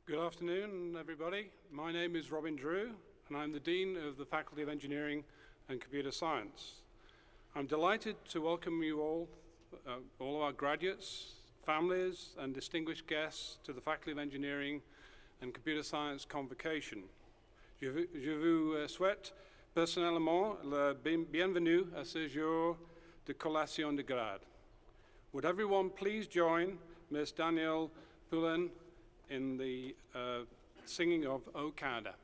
Good afternoon, everybody. My name is Robin Drew, and I'm the Dean of the Faculty of Engineering and Computer Science. I'm delighted to welcome you all of our graduates, families, and distinguished guests to the Faculty of Engineering and Computer Science Convocation. Je vous souhaite personnellement la bienvenue à ce jour de collation de grade. Would everyone please join Ms. Danielle Poulin in the singing of O Canada.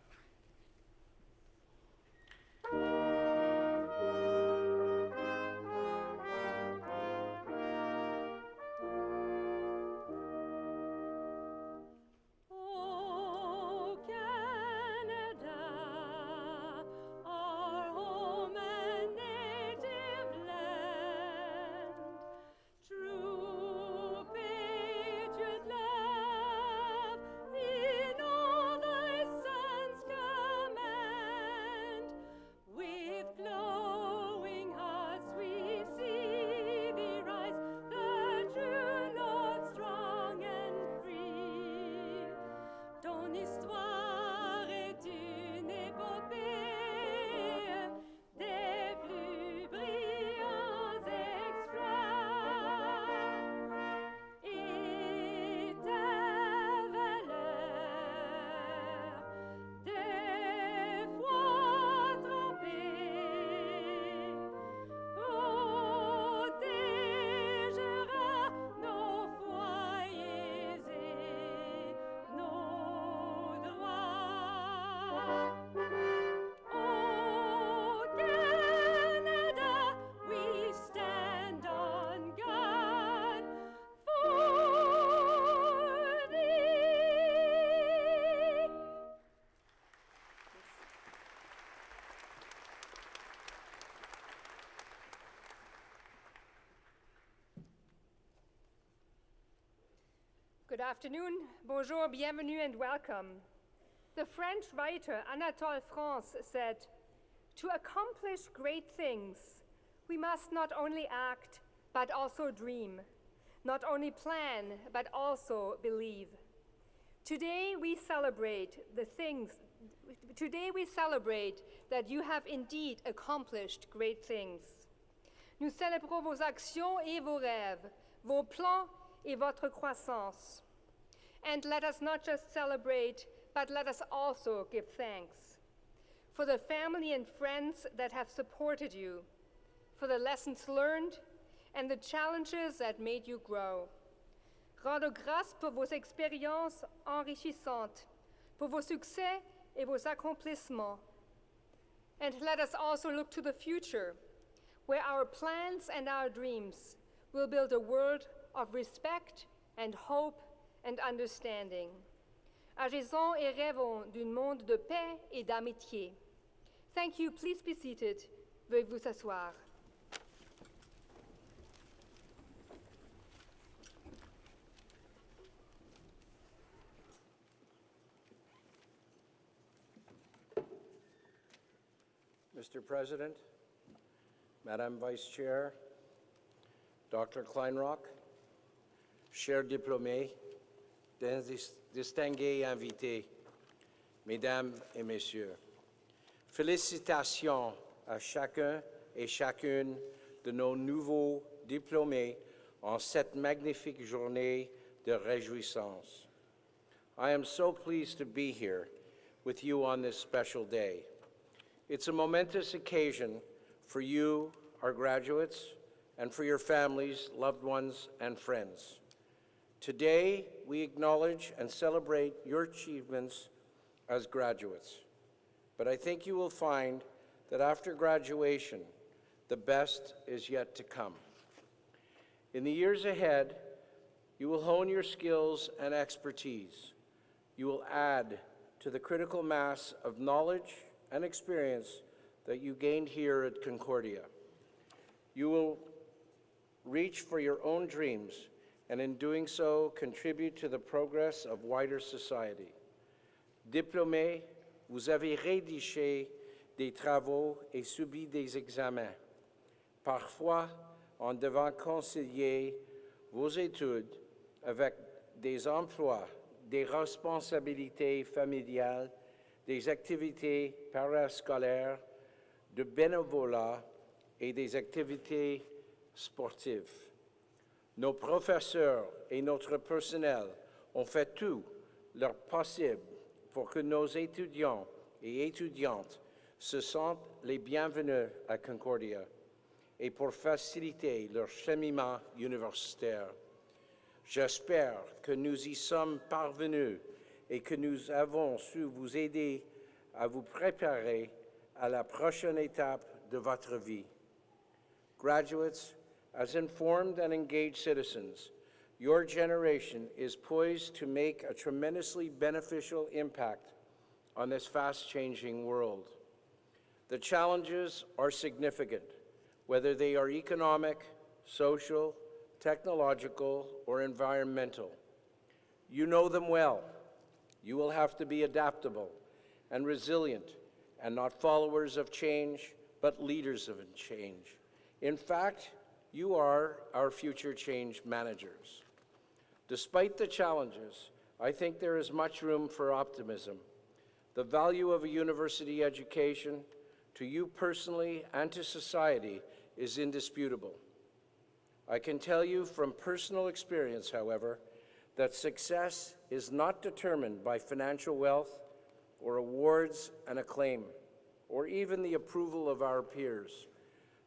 Good afternoon, bonjour, bienvenue, and welcome. The French writer Anatole France said, "To accomplish great things, we must not only act, but also dream, not only plan, but also believe." Today we celebrate that you have indeed accomplished great things. Nous célébrons vos actions et vos rêves, vos plans et votre croissance. And let us not just celebrate, but let us also give thanks for the family and friends that have supported you, for the lessons learned and the challenges that made you grow. Rendons grâce pour vos expériences enrichissantes, pour vos succès et vos accomplissements. And let us also look to the future, where our plans and our dreams will build a world of respect and hope and understanding. Agissons et rêvons d'un monde de paix et d'amitié. Thank you. Please be seated. Veuillez vous asseoir. Mr. President, Madam Vice Chair, Dr. Kleinrock, chers diplômés, distingués invités, Mesdames et Messieurs, félicitations à chacun et chacune de nos nouveaux diplômés en cette magnifique journée de réjouissance. I am so pleased to be here with you on this special day. It's a momentous occasion for you, our graduates, and for your families, loved ones, and friends. Today, we acknowledge and celebrate your achievements as graduates. But I think you will find that after graduation, the best is yet to come. In the years ahead, you will hone your skills and expertise. You will add to the critical mass of knowledge and experience that you gained here at Concordia. You will reach for your own dreams, and in doing so, contribute to the progress of wider society. Diplômés, vous avez rédigé des travaux et subi des examens, parfois en devant concilier vos études avec des emplois des responsabilités familiales, des activités parascolaires, de bénévolat et des activités sportives. Nos professeurs et notre personnel ont fait tout leur possible pour que nos étudiants et étudiantes se sentent les bienvenus à Concordia et pour faciliter leur cheminement universitaire. J'espère que nous y sommes parvenus et que nous avons su vous aider à vous préparer à la prochaine étape de votre vie. Graduates, as informed and engaged citizens, your generation is poised to make a tremendously beneficial impact on this fast-changing world. The challenges are significant, whether they are economic, social, technological, or environmental. You know them well. You will have to be adaptable and resilient, and not followers of change, but leaders of change. In fact, you are our future change managers. Despite the challenges, I think there is much room for optimism. The value of a university education, to you personally and to society, is indisputable. I can tell you from personal experience, however, that success is not determined by financial wealth or awards and acclaim, or even the approval of our peers.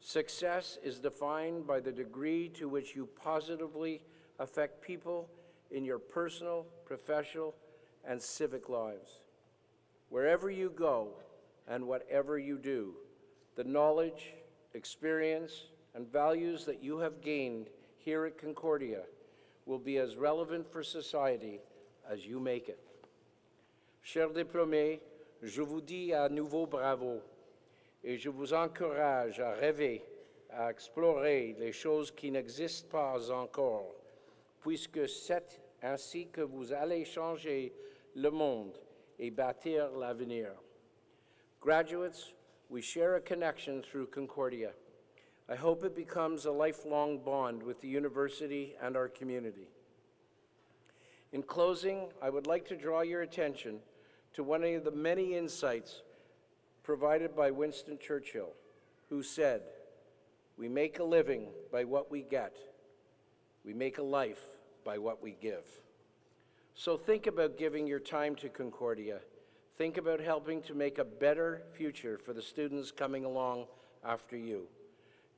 Success is defined by the degree to which you positively affect people in your personal, professional, and civic lives. Wherever you go and whatever you do, the knowledge, experience, and values that you have gained here at Concordia will be as relevant for society as you make it. Chers diplômés, je vous dis à nouveau bravo et je vous encourage à rêver, à explorer les choses qui n'existent pas encore, puisque c'est ainsi que vous allez changer le monde et bâtir l'avenir. Graduates, we share a connection through Concordia. I hope it becomes a lifelong bond with the university and our community. In closing, I would like to draw your attention to one of the many insights provided by Winston Churchill, who said, "We make a living by what we get. We make a life by what we give." So think about giving your time to Concordia. Think about helping to make a better future for the students coming along after you.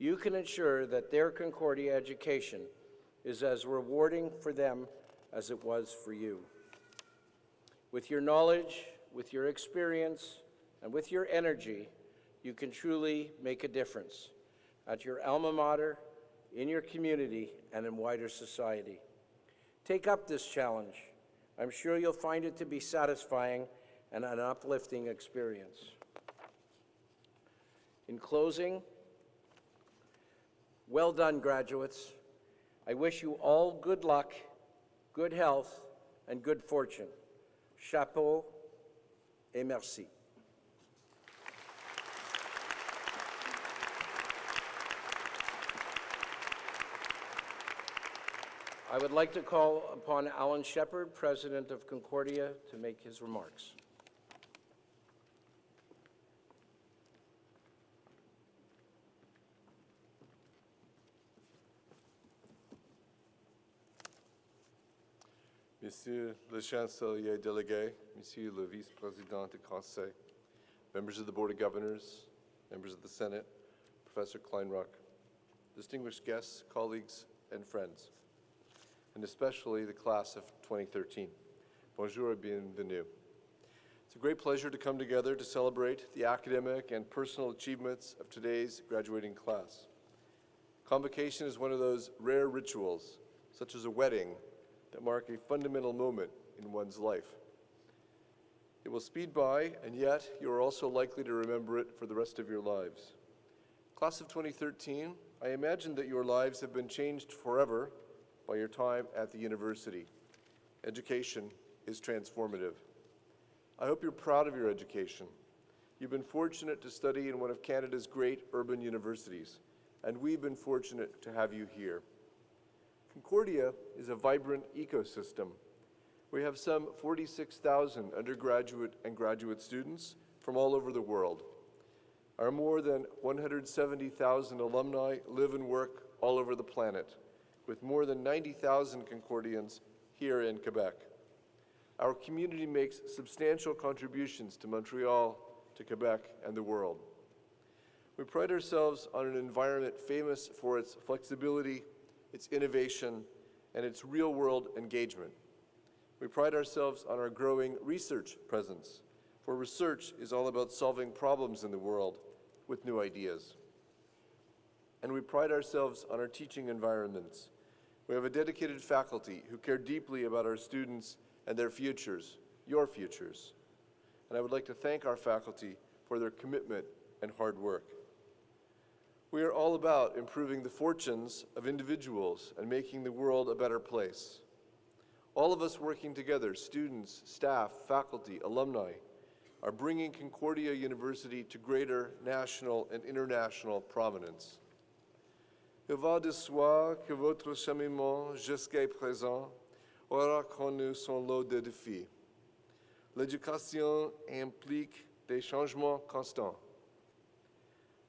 You can ensure that their Concordia education is as rewarding for them as it was for you. With your knowledge, with your experience, and with your energy, you can truly make a difference at your alma mater, in your community, and in wider society. Take up this challenge. I'm sure you'll find it to be satisfying and an uplifting experience. In closing, well done, graduates. I wish you all good luck, good health, and good fortune. Chapeau et merci. I would like to call upon Alan Shepard, President of Concordia, to make his remarks. Monsieur le Chancelier Délégué, Monsieur le Vice-Président du Conseil, members of the Board of Governors, members of the Senate, Professor Kleinrock, distinguished guests, colleagues, and friends, and especially the class of 2013. Bonjour et bienvenue. It's a great pleasure to come together to celebrate the academic and personal achievements of today's graduating class. Convocation is one of those rare rituals, such as a wedding, that mark a fundamental moment in one's life. It will speed by, and yet you are also likely to remember it for the rest of your lives. Class of 2013, I imagine that your lives have been changed forever by your time at the university. Education is transformative. I hope you're proud of your education. You've been fortunate to study in one of Canada's great urban universities, and we've been fortunate to have you here. Concordia is a vibrant ecosystem. We have some 46,000 undergraduate and graduate students from all over the world. Our more than 170,000 alumni live and work all over the planet, with more than 90,000 Concordians here in Quebec. Our community makes substantial contributions to Montreal, to Quebec, and the world. We pride ourselves on an environment famous for its flexibility, its innovation, and its real-world engagement. We pride ourselves on our growing research presence, for research is all about solving problems in the world with new ideas. And we pride ourselves on our teaching environments. We have a dedicated faculty who care deeply about our students and their futures, your futures. And I would like to thank our faculty for their commitment and hard work. We are all about improving the fortunes of individuals and making the world a better place. All of us working together, students, staff, faculty, alumni, are bringing Concordia University to greater national and international prominence. Il va de soi que votre cheminement jusqu'à présent aura connu son lot de défis. L'éducation implique des changements constants.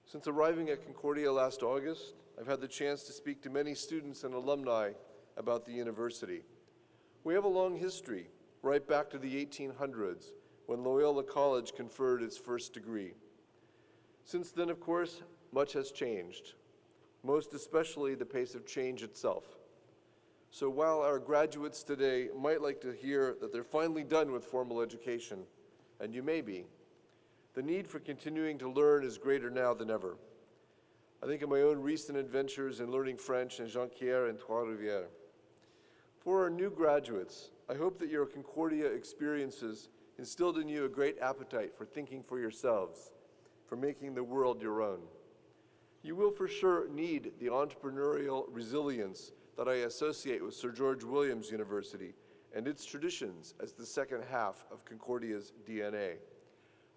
Since arriving at Concordia last August, I've had the chance to speak to many students and alumni about the university. We have a long history, right back to the 1800s, when Loyola College conferred its first degree. Since then, of course, much has changed, most especially the pace of change itself. So while our graduates today might like to hear that they're finally done with formal education, and you may be, the need for continuing to learn is greater now than ever. I think of my own recent adventures in learning French in Jonquière and Trois-Rivières. For our new graduates, I hope that your Concordia experiences instilled in you a great appetite for thinking for yourselves, for making the world your own. You will for sure need the entrepreneurial resilience that I associate with Sir George Williams University and its traditions as the second half of Concordia's DNA.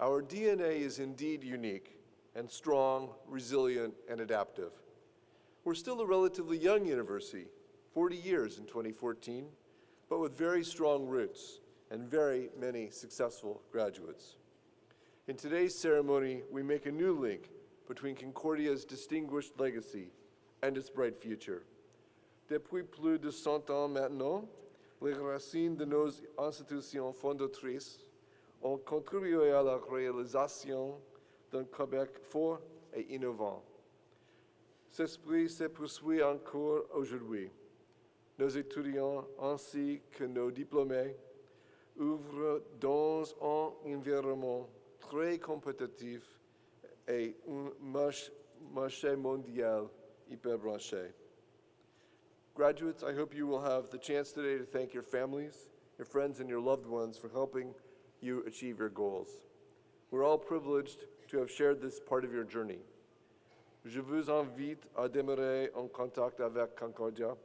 Our DNA is indeed unique and strong, resilient, and adaptive. We're still a relatively young university, 40 years in 2014, but with very strong roots and very many successful graduates. In today's ceremony, we make a new link between Concordia's distinguished legacy and its bright future. Depuis plus de 100 ans maintenant, les racines de nos institutions fondatrices ont contribué à la réalisation d'un Québec fort et innovant. Cet esprit se poursuit encore aujourd'hui. Nos étudiants ainsi que nos diplômés ouvrent dans un environnement très compétitif et un marché mondial hyper branché. Graduates, I hope you will have the chance today to thank your families, your friends, and your loved ones for helping you achieve your goals. We're all privileged to have shared this part of your journey. Je vous invite à demeurer en contact avec Concordia.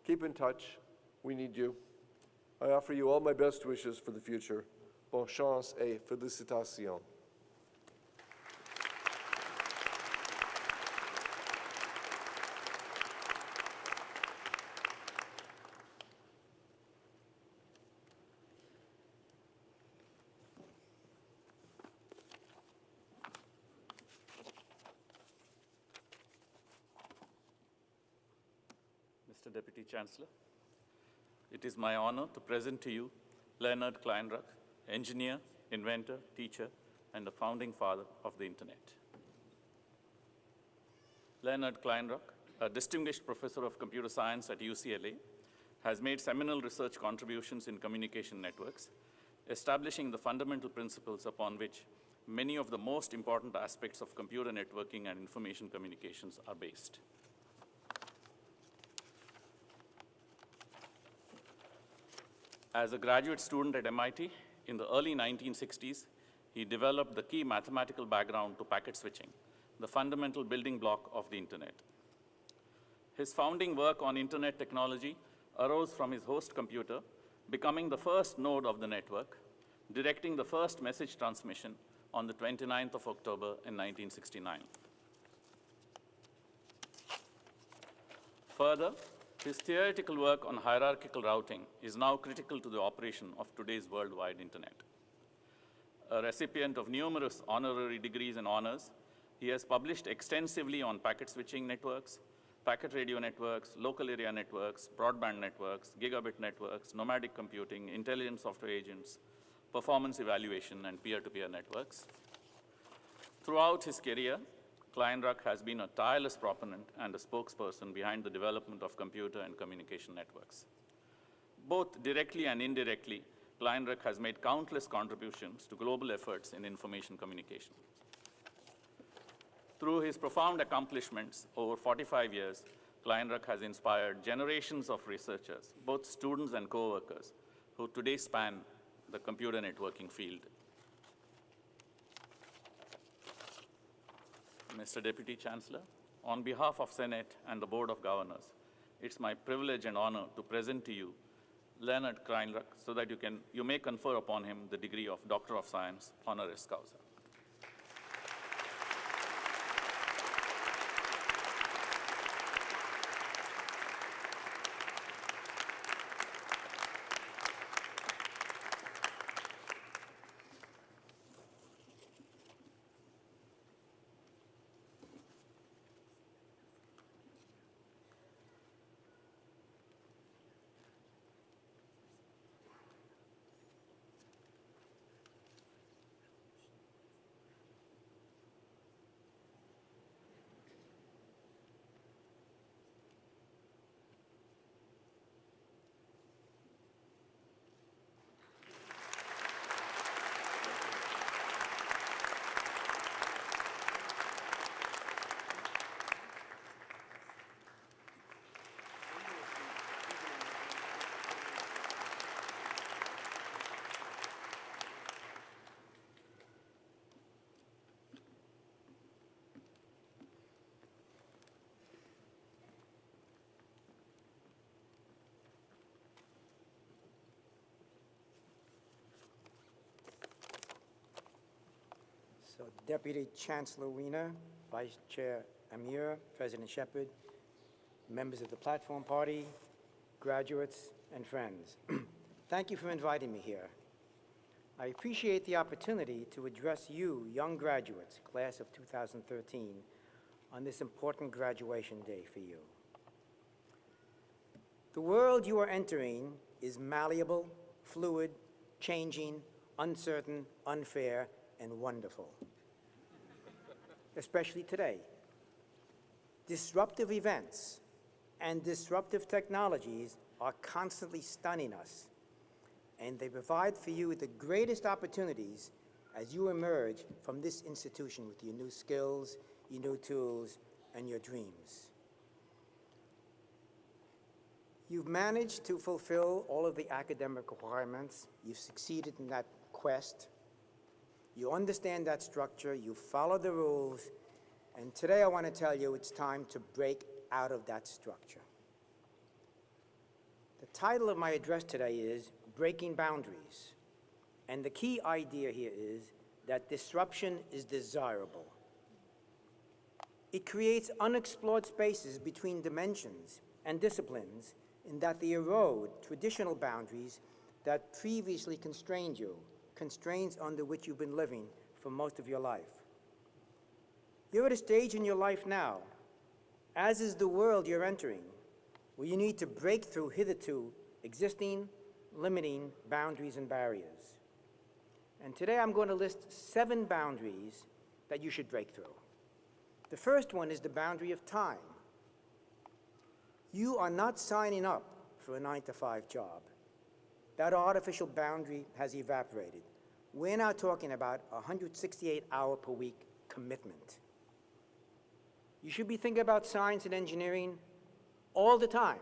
Keep in touch. We need you. I offer you all my best wishes for the future. Bonne chance et félicitations. Mr. Deputy Chancellor, it is my honor to present to you Leonard Kleinrock, engineer, inventor, teacher, and the founding father of the Internet. Leonard Kleinrock, a distinguished professor of computer science at UCLA, has made seminal research contributions in communication networks, establishing the fundamental principles upon which many of the most important aspects of computer networking and information communications are based. As a graduate student at MIT in the early 1960s, he developed the key mathematical background to packet switching, the fundamental building block of the Internet. His founding work on Internet technology arose from his host computer, becoming the first node of the network, directing the first message transmission on the 29th of October in 1969. Further, His theoretical work on hierarchical routing is now critical to the operation of today's worldwide internet. A recipient of numerous honorary degrees and honors, he has published extensively on packet switching networks, packet radio networks, local area networks, broadband networks, gigabit networks, nomadic computing, intelligent software agents, performance evaluation, and peer-to-peer networks. Throughout his career, Kleinruck has been a tireless proponent and a spokesperson behind the development of computer and communication networks. Both directly and indirectly, Kleinruck has made countless contributions to global efforts in information communication. Through his profound accomplishments over 45 years, Kleinruck has inspired generations of researchers, both students and co-workers, who today span the computer networking field. Mr. Deputy Chancellor, on behalf of Senate and the Board of Governors, it's my privilege and honor to present to you Leonard Kleinruck so that you may confer upon him the degree of Doctor of Science, honoris causa. So Deputy Chancellor Wiener, Vice Chair Amir, President Shepard, members of the Platform Party, graduates, and friends. Thank you for inviting me here. I appreciate the opportunity to address you, young graduates, class of 2013, on this important graduation day for you. The world you are entering is malleable, fluid, changing, uncertain, unfair, and wonderful, especially today. Disruptive events and disruptive technologies are constantly stunning us, and they provide for you the greatest opportunities as you emerge from this institution with your new skills, your new tools, and your dreams. You've managed to fulfill all of the academic requirements. You've succeeded in that quest. You understand that structure, you follow the rules, and today I want to tell you it's time to break out of that structure. The title of my address today is Breaking Boundaries, and the key idea here is that disruption is desirable. It creates unexplored spaces between dimensions and disciplines in that they erode traditional boundaries that previously constrained you, constraints under which you've been living for most of your life. You're at a stage in your life now, as is the world you're entering, where you need to break through hitherto existing, limiting boundaries and barriers. And today I'm going to list 7 boundaries that you should break through. The first one is the boundary of time. You are not signing up for a 9-to-5 job. That artificial boundary has evaporated. We're now talking about a 168-hour-per-week commitment. You should be thinking about science and engineering all the time,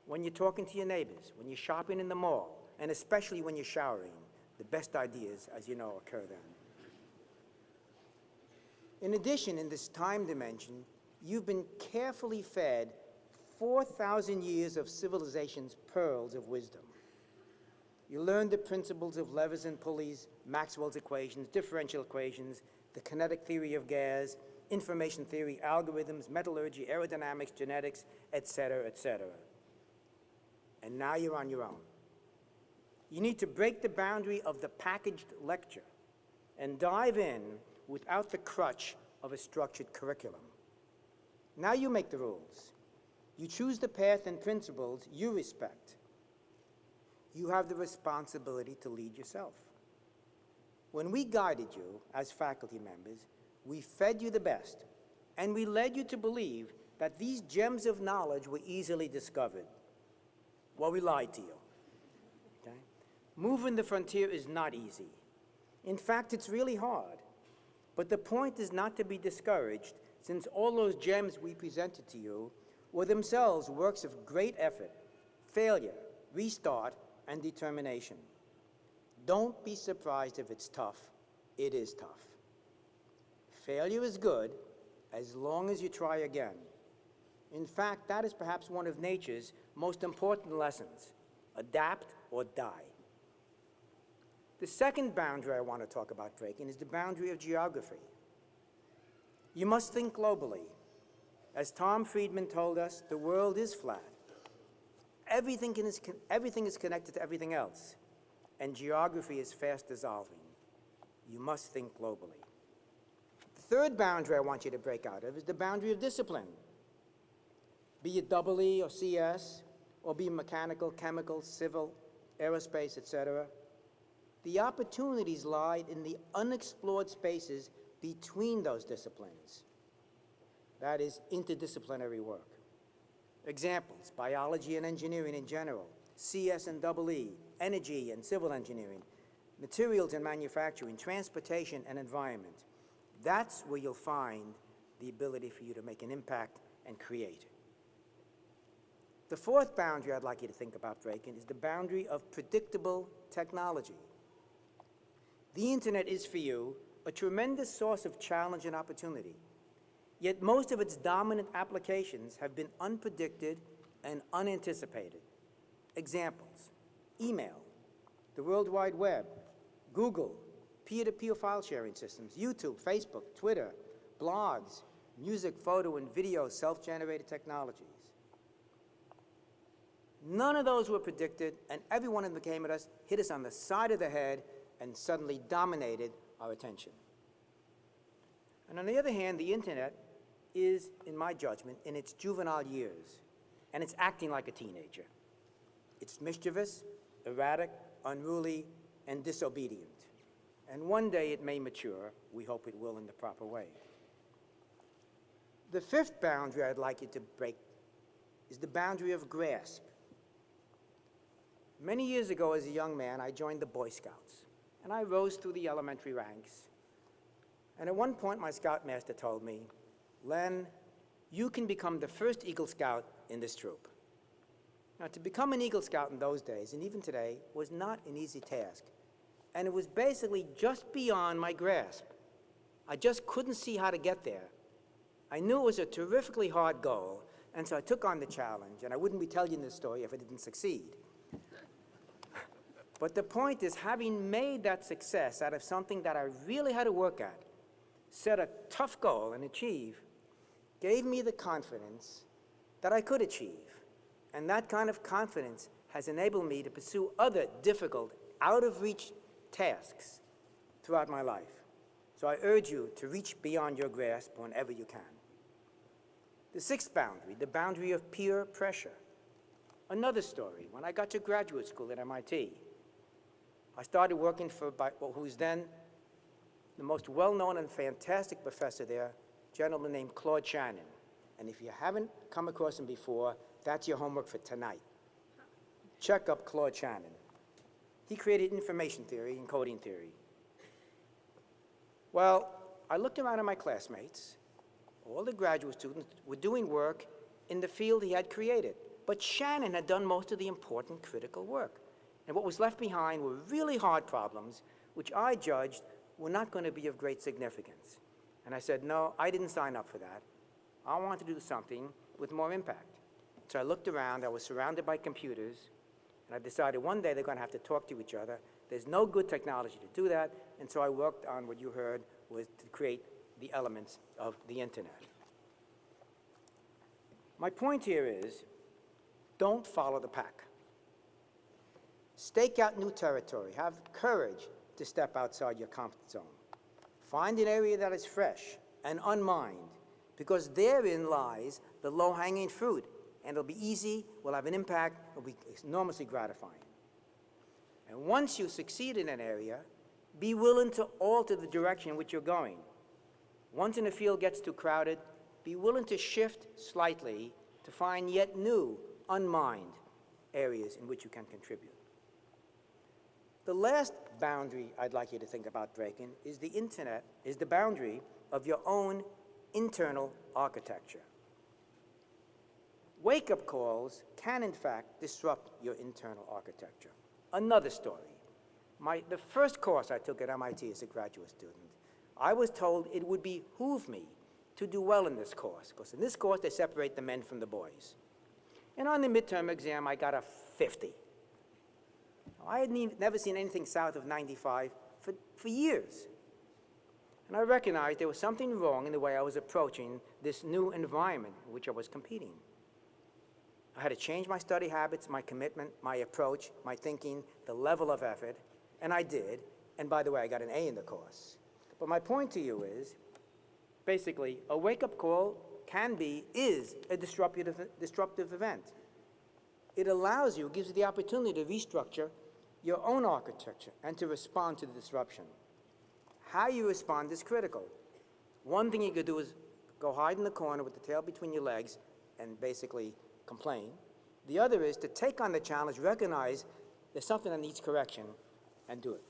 when you're talking to your neighbors, when you're shopping in the mall, and especially when you're showering. The best ideas, as you know, occur then. In addition, in this time dimension, you've been carefully fed 4,000 years of civilization's pearls of wisdom. You learned the principles of levers and pulleys, Maxwell's equations, differential equations, the kinetic theory of gas, information theory, algorithms, metallurgy, aerodynamics, genetics, etc., etc. And now you're on your own. You need to break the boundary of the packaged lecture and dive in without the crutch of a structured curriculum. Now you make the rules. You choose the path and principles you respect. You have the responsibility to lead yourself. When we guided you as faculty members, we fed you the best, and we led you to believe that these gems of knowledge were easily discovered. Well, we lied to you. Okay? Moving the frontier is not easy. In fact, it's really hard. But the point is not to be discouraged, since all those gems we presented to you were themselves works of great effort, failure, restart, and determination. Don't be surprised if it's tough. It is tough. Failure is good as long as you try again. In fact, that is perhaps one of nature's most important lessons. Adapt or die. The second boundary I want to talk about breaking is the boundary of geography. You must think globally. As Tom Friedman told us, the world is flat. Everything is connected to everything else, and geography is fast dissolving. You must think globally. The third boundary I want you to break out of is the boundary of discipline. Be it EE or CS, or be mechanical, chemical, civil, aerospace, etc. The opportunities lie in the unexplored spaces between those disciplines. That is interdisciplinary work. Examples: biology and engineering in general, CS and EE, energy and civil engineering, materials and manufacturing, transportation and environment. That's where you'll find the ability for you to make an impact and create. The fourth boundary I'd like you to think about breaking is the boundary of predictable technology. The internet is for you a tremendous source of challenge and opportunity. Yet most of its dominant applications have been unpredicted and unanticipated. Examples: email, the World Wide Web, Google, peer-to-peer file sharing systems, YouTube, Facebook, Twitter, blogs, music, photo, and video self-generated technologies. None of those were predicted, and every one of them came at us, hit us on the side of the head, and suddenly dominated our attention. And on the other hand, the internet is, in my judgment, in its juvenile years, and it's acting like a teenager. It's mischievous, erratic, unruly, and disobedient. And one day it may mature. We hope it will in the proper way. The fifth boundary I'd like you to break is the boundary of grasp. Many years ago, as a young man, I joined the Boy Scouts, and I rose through the elementary ranks. And at one point, my scoutmaster told me, "Len, you can become the first Eagle Scout in this troop." Now, to become an Eagle Scout in those days, and even today, was not an easy task. And it was basically just beyond my grasp. I just couldn't see how to get there. I knew it was a terrifically hard goal, and so I took on the challenge, and I wouldn't be telling you this story if I didn't succeed. But the point is, having made that success out of something that I really had to work at, set a tough goal and achieve, gave me the confidence that I could achieve. And that kind of confidence has enabled me to pursue other difficult, out-of-reach tasks throughout my life. So I urge you to reach beyond your grasp whenever you can. The sixth boundary, the boundary of peer pressure. Another story. When I got to graduate school at MIT, I started working for who's then the most well-known and fantastic professor there, a gentleman named Claude Shannon. And if you haven't come across him before, that's your homework for tonight. Check up Claude Shannon. He created information theory and coding theory. Well, I looked around at my classmates. All the graduate students were doing work in the field he had created. But Shannon had done most of the important critical work. And what was left behind were really hard problems, which I judged were not going to be of great significance. And I said, no, I didn't sign up for that. I want to do something with more impact. So I looked around. I was surrounded by computers. And I decided one day they're going to have to talk to each other. There's no good technology to do that. And so I worked on what you heard was to create the elements of the internet. My point here is, don't follow the pack. Stake out new territory. Have courage to step outside your comfort zone. Find an area that is fresh and unmined, because therein lies the low-hanging fruit, and it'll be easy, will have an impact, it'll be enormously gratifying. And once you succeed in an area, be willing to alter the direction in which you're going. Once a field gets too crowded, be willing to shift slightly to find yet new, unmined areas in which you can contribute. The last boundary I'd like you to think about breaking is the internet, is the boundary of your own internal architecture. Wake-up calls can, in fact, disrupt your internal architecture. Another story. The first course I took at MIT as a graduate student, I was told it would behoove me to do well in this course, because in this course they separate the men from the boys. And on the midterm exam, I got a 50. I had never seen anything south of 95 for years. And I recognized there was something wrong in the way I was approaching this new environment in which I was competing. I had to change my study habits, my commitment, my approach, my thinking, the level of effort, and I did. And by the way, I got an A in the course. But my point to you is, basically, a wake-up call is a disruptive event. It allows you, gives you the opportunity to restructure your own architecture and to respond to the disruption. How you respond is critical. One thing you could do is go hide in the corner with the tail between your legs and basically complain. The other is to take on the challenge, recognize there's something that needs correction, and do it.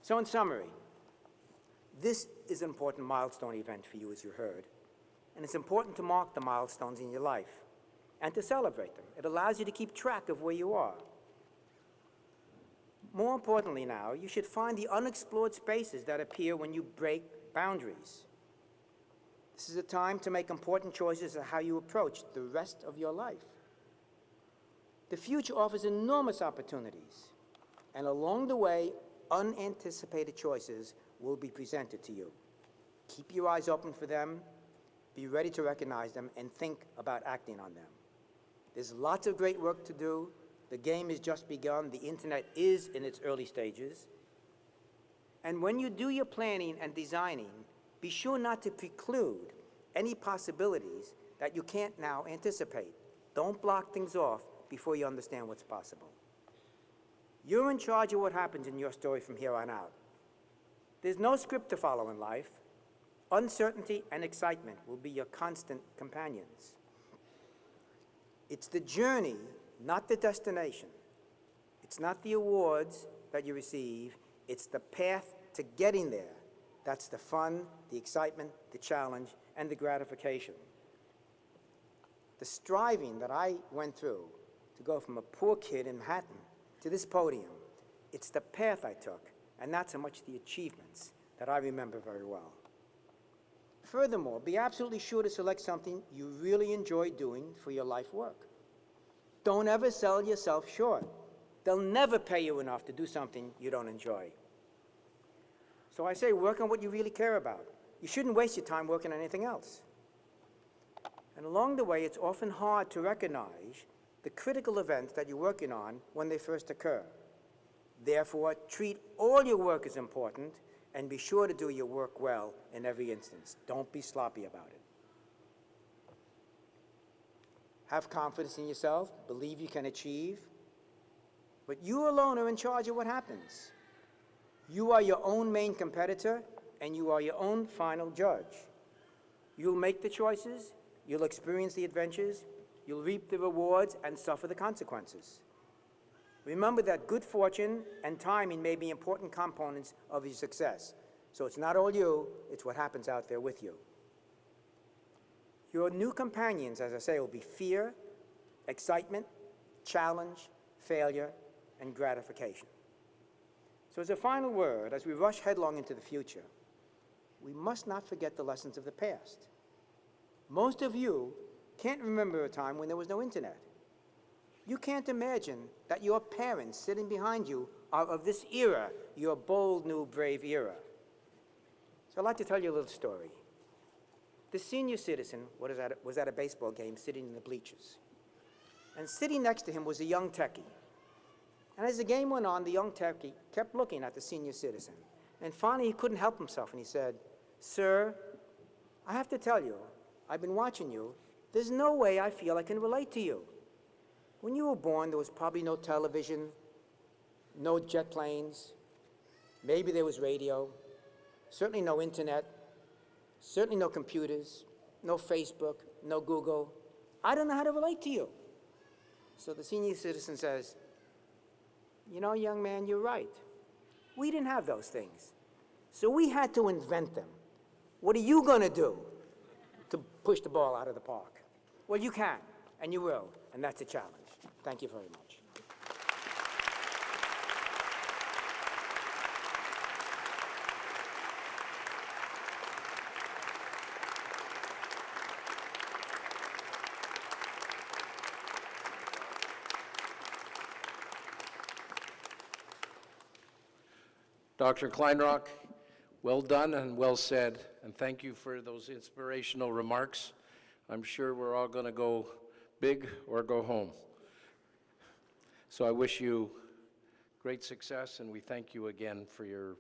So in summary, this is an important milestone event for you, as you heard. And it's important to mark the milestones in your life and to celebrate them. It allows you to keep track of where you are. More importantly now, you should find the unexplored spaces that appear when you break boundaries. This is a time to make important choices of how you approach the rest of your life. The future offers enormous opportunities, and along the way, unanticipated choices will be presented to you. Keep your eyes open for them, be ready to recognize them, and think about acting on them. There's lots of great work to do. The game has just begun. The internet is in its early stages. And when you do your planning and designing, be sure not to preclude any possibilities that you can't now anticipate. Don't block things off before you understand what's possible. You're in charge of what happens in your story from here on out. There's no script to follow in life. Uncertainty and excitement will be your constant companions. It's the journey, not the destination. It's not the awards that you receive, it's the path to getting there. That's the fun, the excitement, the challenge, and the gratification. The striving that I went through to go from a poor kid in Manhattan to this podium, it's the path I took, and not so much the achievements that I remember very well. Furthermore, be absolutely sure to select something you really enjoy doing for your life work. Don't ever sell yourself short. They'll never pay you enough to do something you don't enjoy. So I say, work on what you really care about. You shouldn't waste your time working on anything else. And along the way, it's often hard to recognize the critical events that you're working on when they first occur. Therefore, treat all your work as important and be sure to do your work well in every instance. Don't be sloppy about it. Have confidence in yourself, believe you can achieve, but you alone are in charge of what happens. You are your own main competitor, and you are your own final judge. You'll make the choices, you'll experience the adventures, you'll reap the rewards and suffer the consequences. Remember that good fortune and timing may be important components of your success. So it's not all you, it's what happens out there with you. Your new companions, as I say, will be fear, excitement, challenge, failure, and gratification. So as a final word, as we rush headlong into the future, we must not forget the lessons of the past. Most of you can't remember a time when there was no internet. You can't imagine that your parents sitting behind you are of this era, your bold, new, brave era. So I'd like to tell you a little story. The senior citizen was at a baseball game sitting in the bleachers. And sitting next to him was a young techie. And as the game went on, the young techie kept looking at the senior citizen. And finally, he couldn't help himself, and he said, "Sir, I have to tell you, I've been watching you. There's no way I feel I can relate to you. When you were born, there was probably no television, no jet planes. Maybe there was radio. Certainly no internet. Certainly no computers, no Facebook, no Google. I don't know how to relate to you." So the senior citizen says, "You know, young man, you're right. We didn't have those things. So we had to invent them. What are you going to do to push the ball out of the park?" Well, you can, and you will, and that's a challenge. Thank you very much. Dr. Kleinrock, well done and well said, and thank you for those inspirational remarks. I'm sure we're all going to go big or go home. So I wish you great success, and we thank you again for your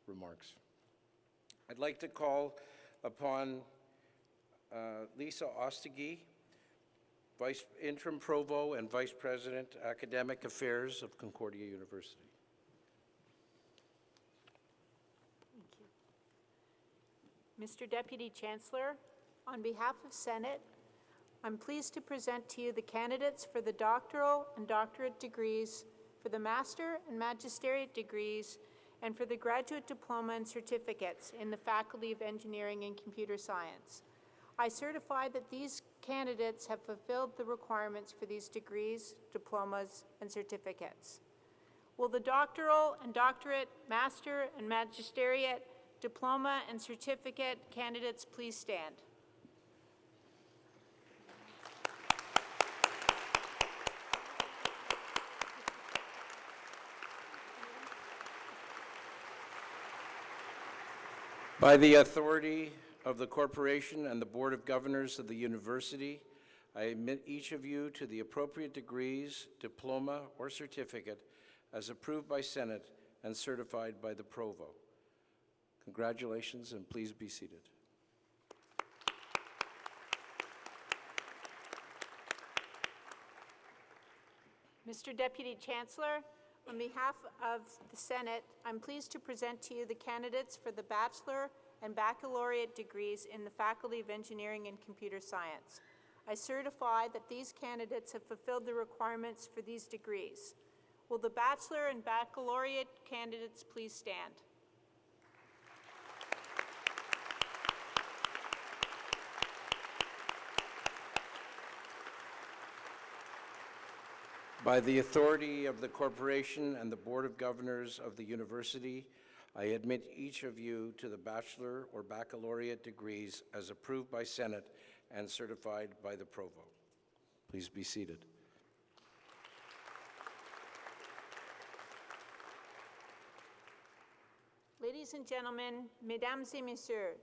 remarks. I'd like to call upon Lisa Ostegui, Interim Provost and Vice President, Academic Affairs of Concordia University. Mr. Deputy Chancellor, on behalf of Senate, I'm pleased to present to you the candidates for the doctoral and doctorate degrees, for the master and magisteriate degrees, and for the graduate diploma and certificates in the Faculty of Engineering and Computer Science. I certify that these candidates have fulfilled the requirements for these degrees, diplomas, and certificates. Will the doctoral and doctorate, master and magisteriate, diploma and certificate candidates please stand? By the authority of the corporation and the Board of Governors of the university, I admit each of you to the appropriate degrees, diploma, or certificate as approved by Senate and certified by the Provost. Congratulations, and please be seated. Mr. Deputy Chancellor, on behalf of the Senate, I'm pleased to present to you the candidates for the Bachelor and Baccalaureate degrees in the Faculty of Engineering and Computer Science. I certify that these candidates have fulfilled the requirements for these degrees. Will the Bachelor and Baccalaureate candidates please stand? By the authority of the corporation and the Board of Governors of the university, I admit each of you to the Bachelor or Baccalaureate degrees as approved by Senate and certified by the Provost. Please be seated. Ladies and gentlemen, mesdames et messieurs,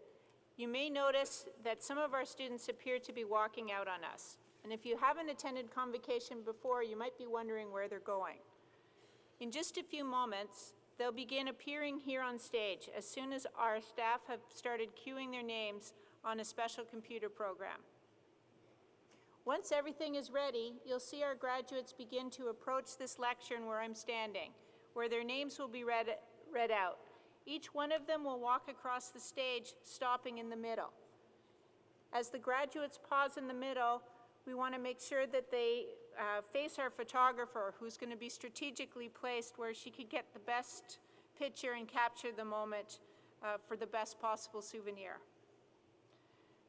you may notice that some of our students appear to be walking out on us. And if you haven't attended Convocation before, you might be wondering where they're going. In just a few moments, they'll begin appearing here on stage as soon as our staff have started queuing their names on a special computer program. Once everything is ready, you'll see our graduates begin to approach this lectern where I'm standing, where their names will be read out. Each one of them will walk across the stage, stopping in the middle. As the graduates pause in the middle, we want to make sure that they face our photographer, who's going to be strategically placed where she could get the best picture and capture the moment for the best possible souvenir.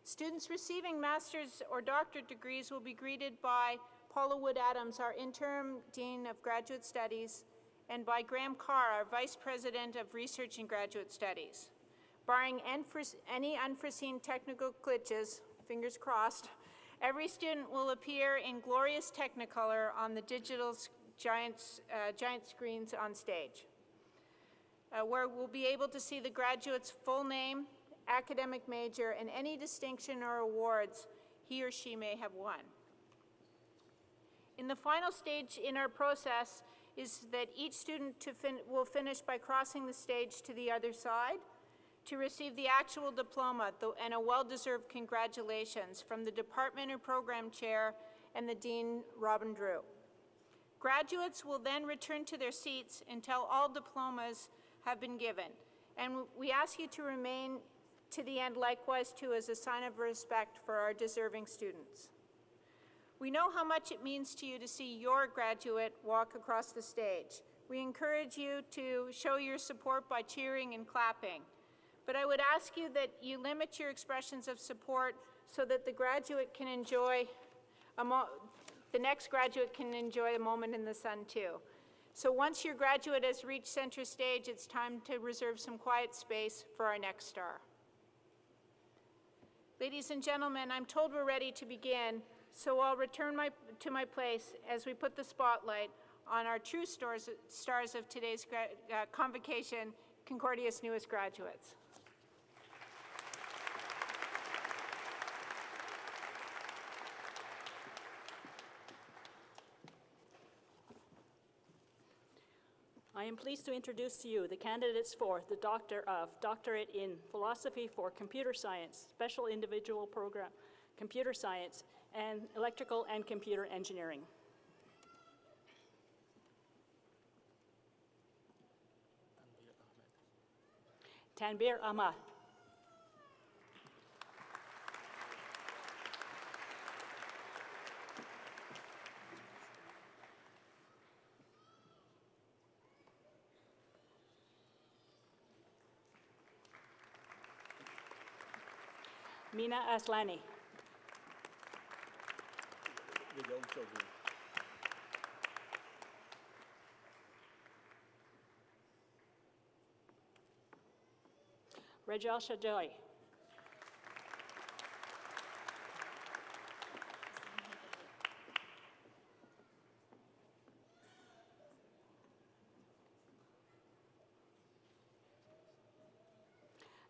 Students receiving master's or doctorate degrees will be greeted by Paula Wood-Adams, our Interim Dean of Graduate Studies, and by Graham Carr, our Vice President of Research and Graduate Studies. Barring any unforeseen technical glitches, fingers crossed, every student will appear in glorious Technicolor on the digital giant screens on stage. where we'll be able to see the graduate's full name, academic major, and any distinction or awards he or she may have won. In the final stage in our process is that each student will finish by crossing the stage to the other side to receive the actual diploma and a well-deserved congratulations from the department or program chair and the Dean, Robin Drew. Graduates will then return to their seats until all diplomas have been given. And we ask you to remain to the end likewise too as a sign of respect for our deserving students. We know how much it means to you to see your graduate walk across the stage. We encourage you to show your support by cheering and clapping. But I would ask you that you limit your expressions of support so that the graduate can enjoy the next graduate can enjoy a moment in the sun too. So once your graduate has reached center stage, it's time to reserve some quiet space for our next star. Ladies and gentlemen, I'm told we're ready to begin, so I'll return to my place as we put the spotlight on our true stars of today's Convocation, Concordia's newest graduates. I am pleased to introduce to you the candidates for the Doctorate in Philosophy for Computer Science, Special Individual Program, Computer Science, and Electrical and Computer Engineering. Tanbir Ahmad. Mina Aslani. Rajal Shajoy.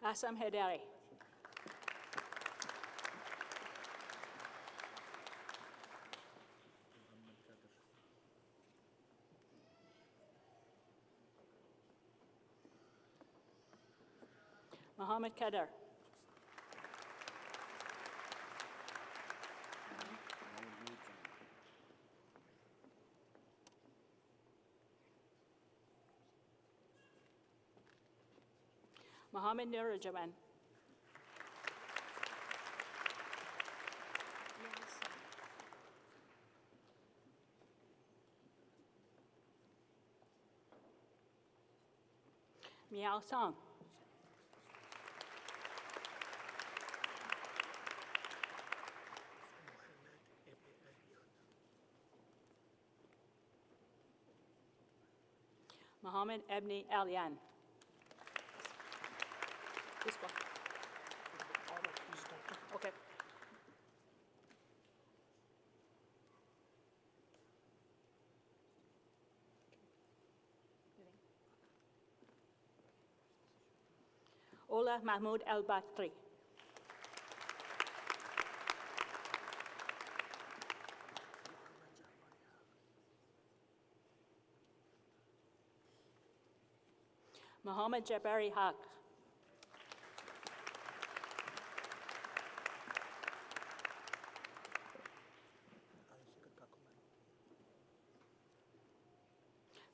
Assam Hedari. Mohammed Kader. Mohammed Nurajaman. Miao Song. Mohammed Ebni Alian. This one. Okay. Ola Mahmoud Al-Batri. Mohammed Jabari Haq.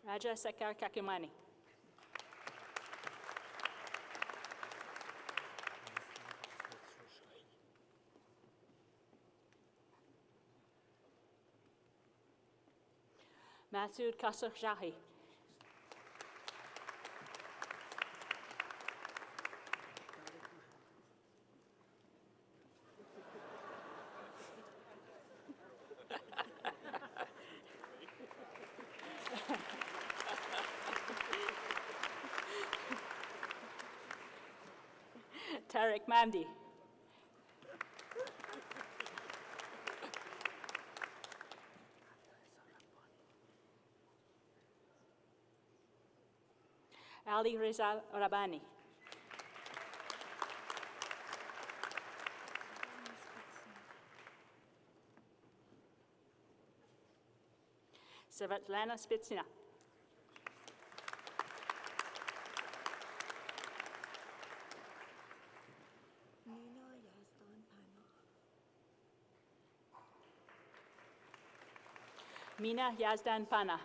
Raja Sekar Kakimani. Masood Kasr Shahi. Tariq Mamdi. Ali Reza Rabani. Svetlana Spitsina. Mina Yazdan Pana.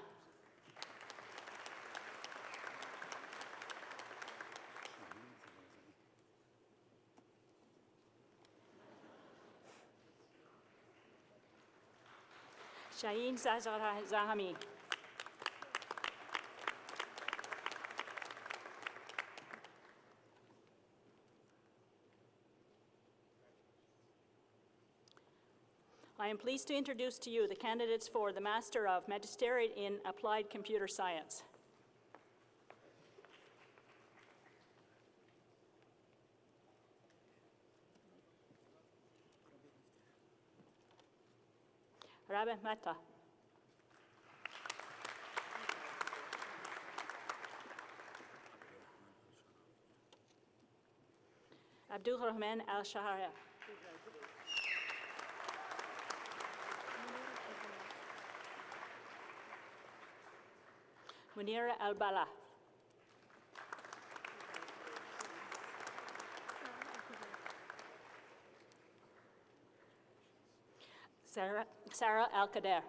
Shaheen Zahami. I am pleased to introduce to you the candidates for the Master of Magisteriate in Applied Computer Science. Rabbi Mata. Abdul Rahman Al-Shahariya. Munira Al-Bala. Sarah Al-Qader.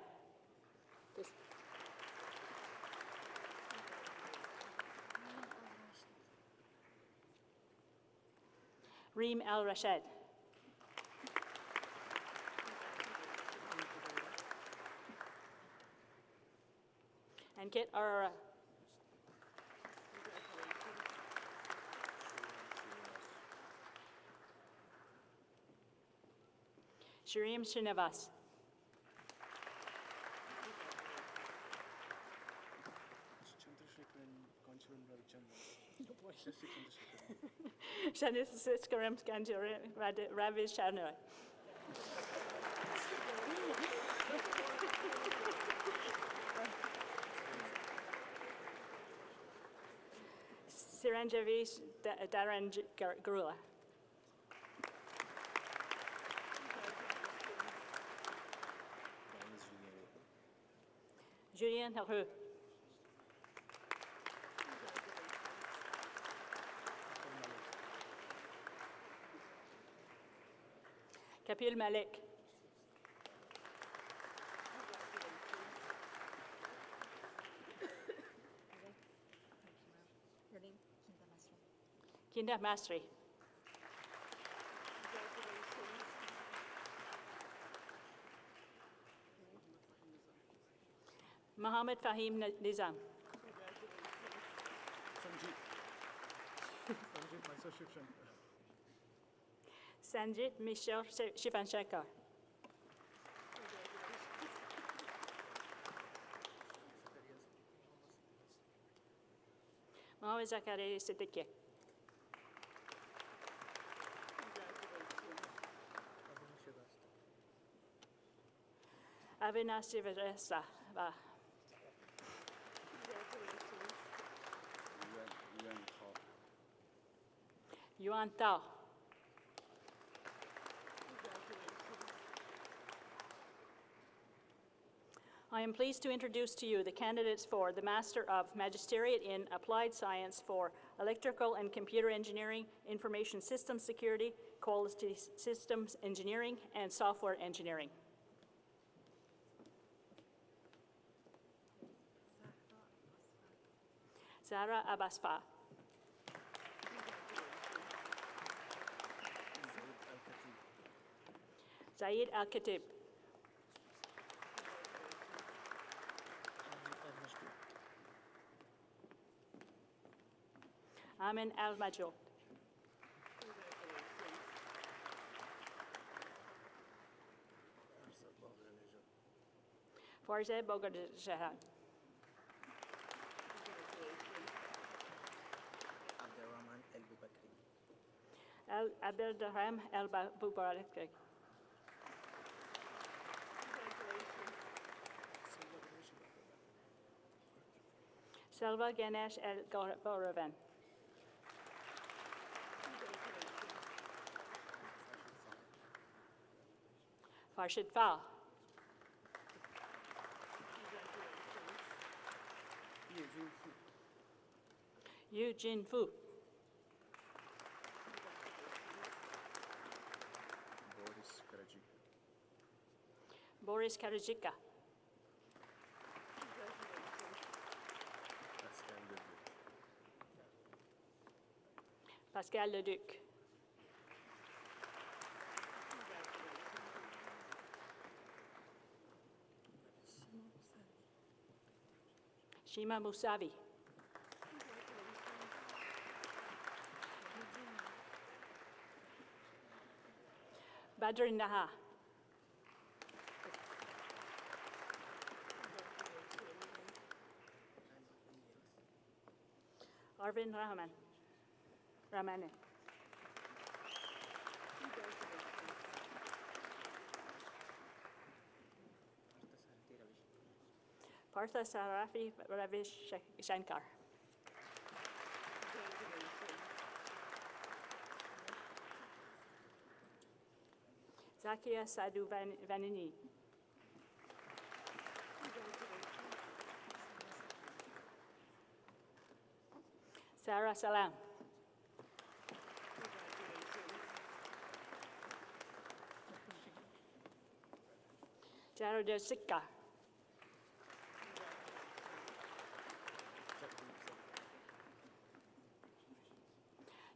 Reem Al-Rashid. And Kit Arara. Shreem Srinivas. Shaniskaram Skanjari Ravi Sharnoy. Siranjavi Daran Garula. Julien Hereux. Kapil Malik. Kinda Masri. Mohammed Fahim Nizam. Sanjit Michel Shivanshankar. Mohammed Zakaria Siddiqui. Avinash Sivaresa. Yuan Tao. I am pleased to introduce to you the candidates for the Master of Magisteriate in Applied Science for Electrical and Computer Engineering, Information Systems Security, Quality Systems Engineering, and Software Engineering. Zara Abbasfa. Zaid Al-Khatib. Amin Al-Majid. Farzeh Bogarjahan. Abdelrahman El-Bubakri. Selva Ganesh El Gauravan. Farshid Fall. Yu Jin Fu. Boris Karajika. Pascal Leduc. Shima Musavi. Badr Naha. Arvind Ramanan. Partha Sarafi Ravi Shankar. Zakia Sadhu Vanini. Sarah Salam. Jarodir Sikka.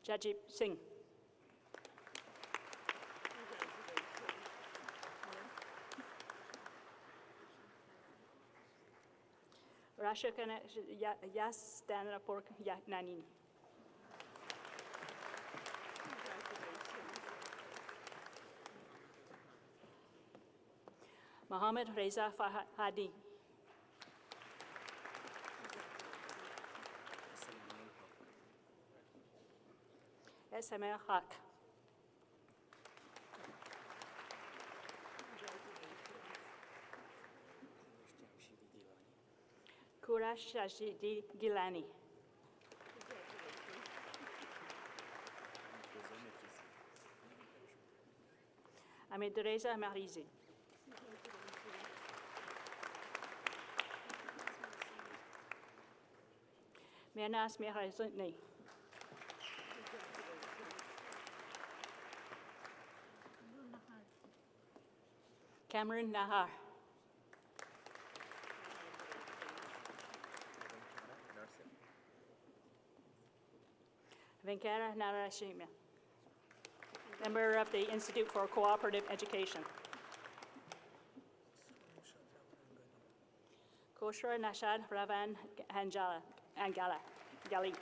Jajip Singh. Rashakana Yastanapur Nanin. Mohammed Reza Hadi. SML Haq. Kurash Shashidi Gilani. Ahmed Reza Marizi. Menas Mehrazuni. Cameron Nahar. Venkara Narashima, member of the Institute for Cooperative Education. Koshra Nashad Ravan Angala, Gali.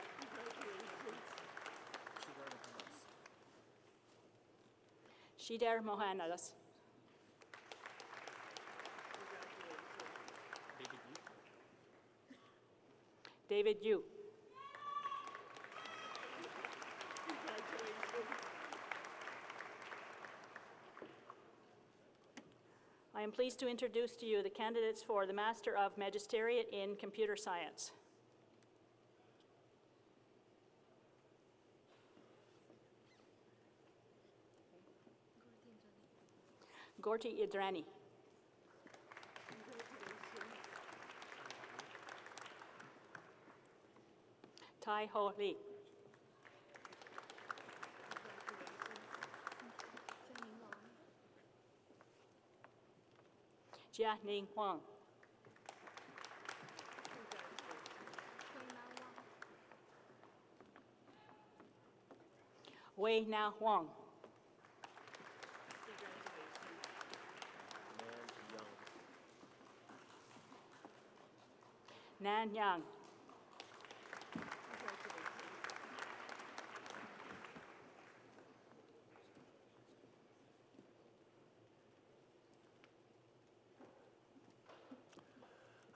Shidar Mohanalas. David Yu. I am pleased to introduce to you the candidates for the Master of Magisteriate in Computer Science. Gorti Idrani. Tai Ho Lee. Jia Ning Huang. Wei Na Huang. Nan Yang.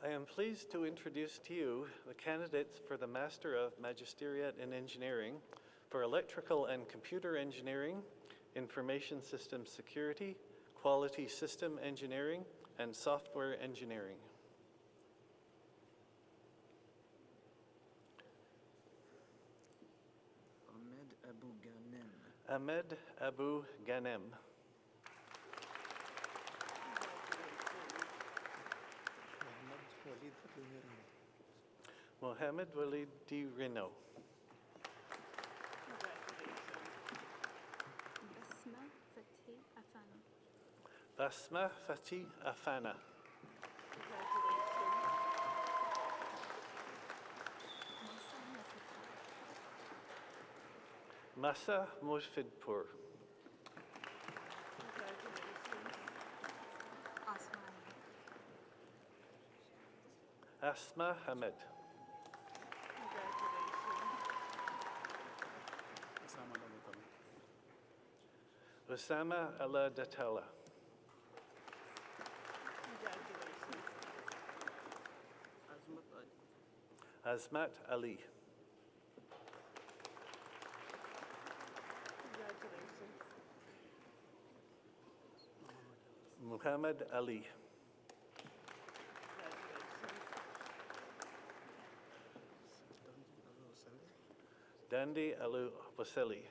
I am pleased to introduce to you the candidates for the Master of Magisteriate in Engineering for Electrical and Computer Engineering, Information Systems Security, Quality System Engineering, and Software Engineering. Ahmed Abu Ghanem. Mohammed Walid Di Reno. Basma Fatih Afana. Masa Mufidpur. Asma Hamid. Osama Allah Datala. Azmat Ali. Muhammad Ali. Dandi Alu Waseli.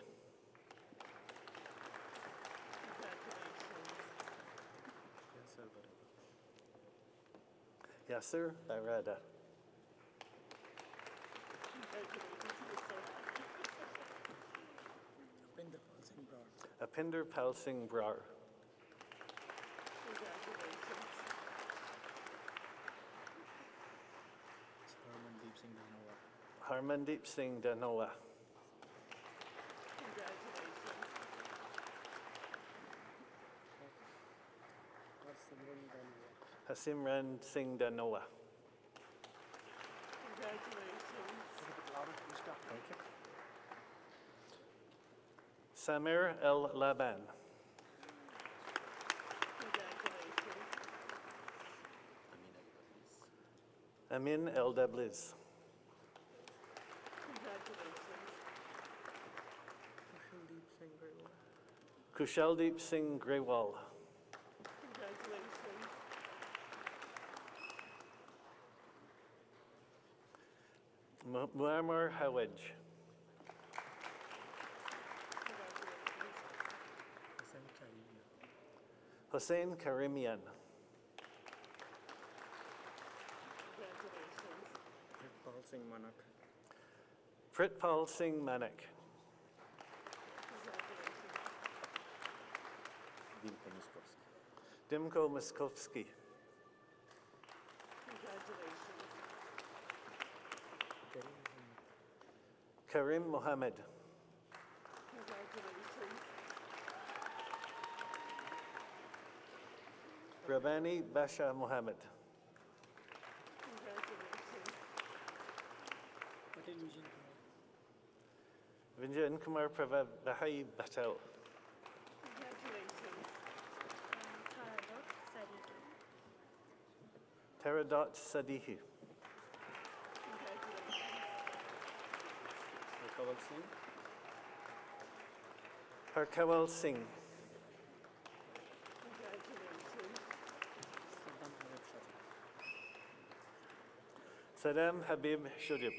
Yasser Barada. Apinder Pal Singh Brar. Harmandeep Singh Danoa. Hasimran Singh Danoa. Samir El Laban. Amin El Dabliz. Kushaldeep Singh Grewal. Muammar Hawaj. Hussein Karimian. Pritpal Singh Manik. Dimko Miskovsky. Karim Mohammed. Rabani Basha Mohammed. Vinjan Kumar Bahai Patel. Taradot Sadihi. Harkawal Singh. Saddam Habib Shurib.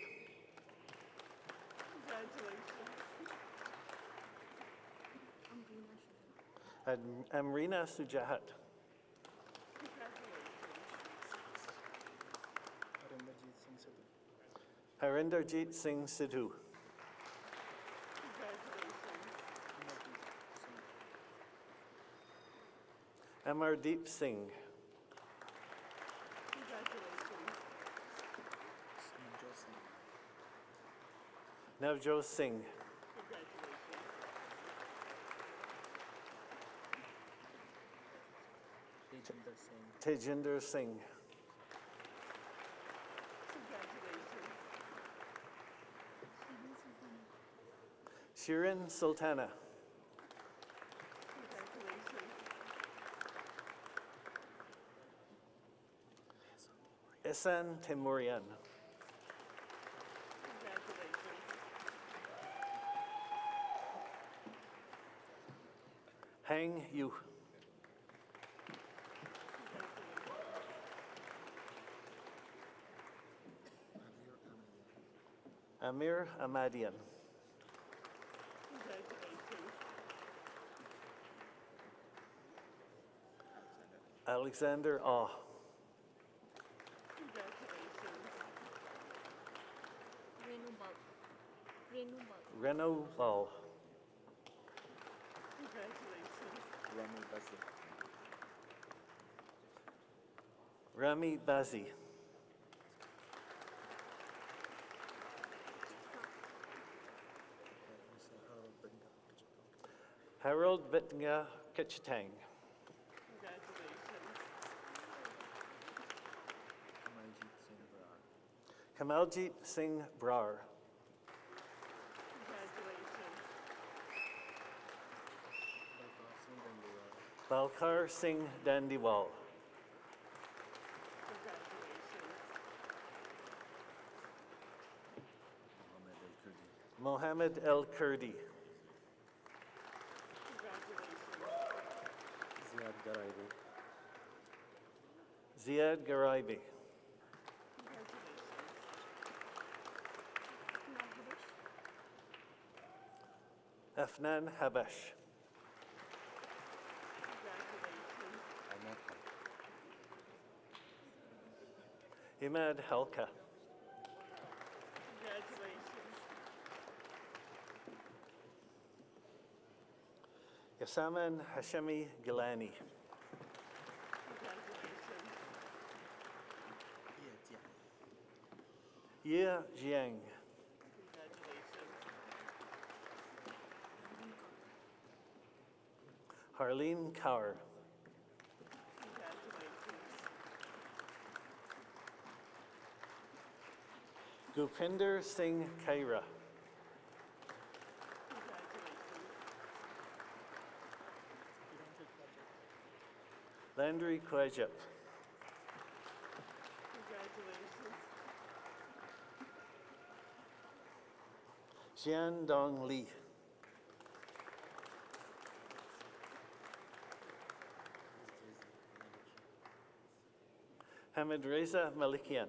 Amrina Sujahat. Harinderjeet Singh Sidhu. Amardeep Singh. Navjot Singh. Tejinder Singh. Shirin Sultana. Ehsan Temurian. Hang Yu. Amir Ahmadian. Alexander Ah. Reno Ball. Rami Bazi. Harold Bittinga Kitchetang. Kamaljit Singh Brar. Balkar Singh Dandiwal. Mohammed El Kurdi. Ziad Garaibi. Afnan Habash. Imad Halka. Yasaman Hashemi Gilani. Ye Jiang. Harleen Kaur. Gupinder Singh Kaira. Landry Kwajip. Jian Dong Li. Hamid Reza Malikian.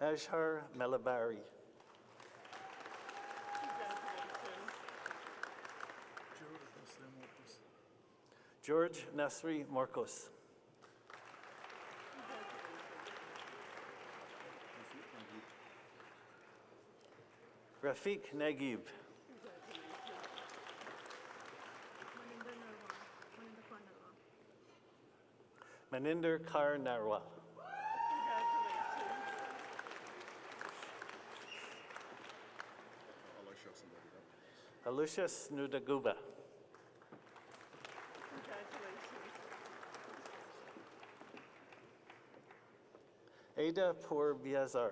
Ashar Malabari. George Nasri Marcos. Rafiq Nagib. Maninder Kar Narwa. Alucius Nudaguba. Ada Pour Biazar.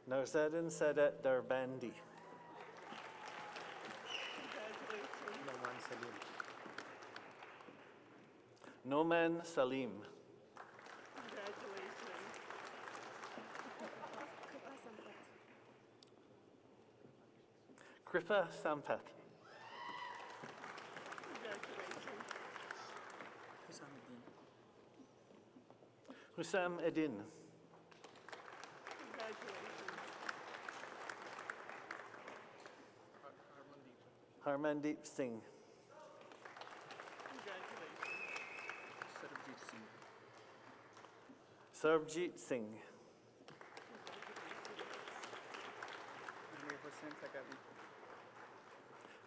Narzadan Sadat Darbandi. Noman Salim. Kripa Sampath. Hussam Edin. Harmandeep Singh. Sarbjit Singh.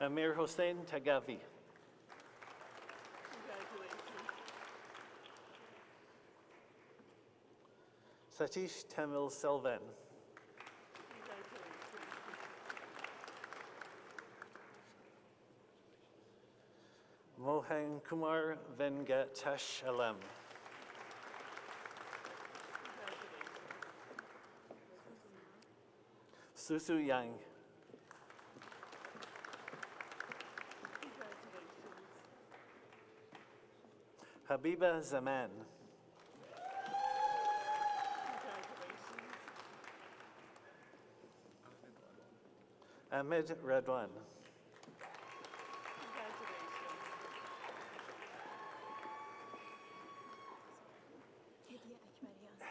Amir Hossein Tagavi. Satish Tamil Selvan. Mohan Kumar Vengatash Alam. Susu Yang. Habiba Zaman. Ahmed Radwan.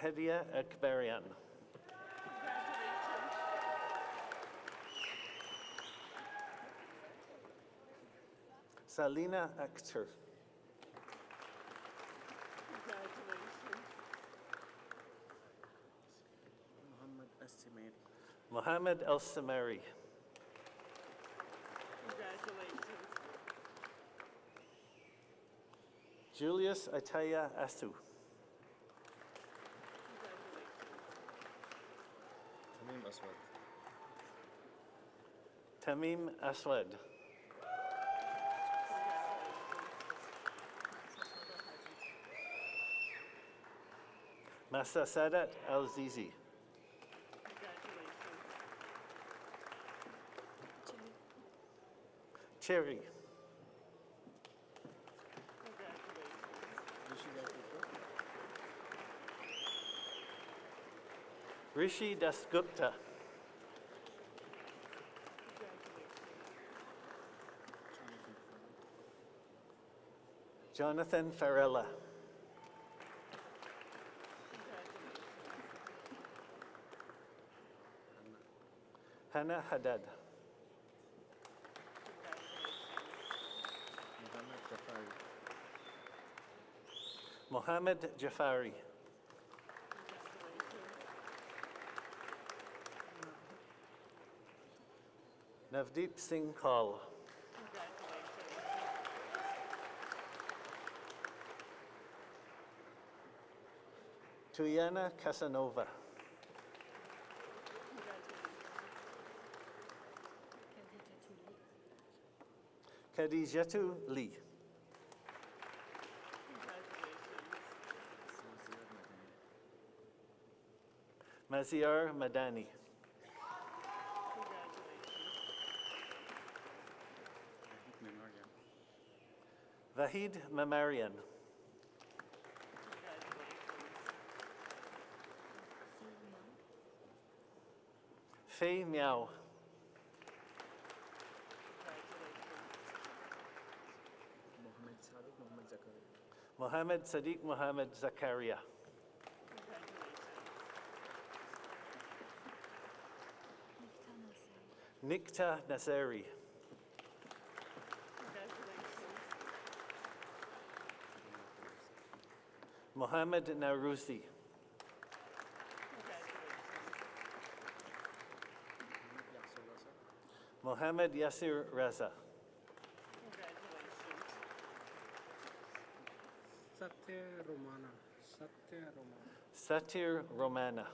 Hedia Akbarian. Salina Akhtar. Mohammed El-Samari. Julius Ataya Asu. Tamim Aswad. Masa Sadat Al-Zizi. Cherry. Rishi Dasgupta. Jonathan Farella. Hannah Haddad. Mohammed Jafari. Navdeep Singh Kaul. Tuyana Casanova. Khadijatu Lee. Maziar Madani. Vahid Mamarian. Fei Miao. Mohammed Sadiq Mohammed Zakaria. Nikta Naseri. Mohammed Narusi. Mohammed Yasir Raza. Satir Romana.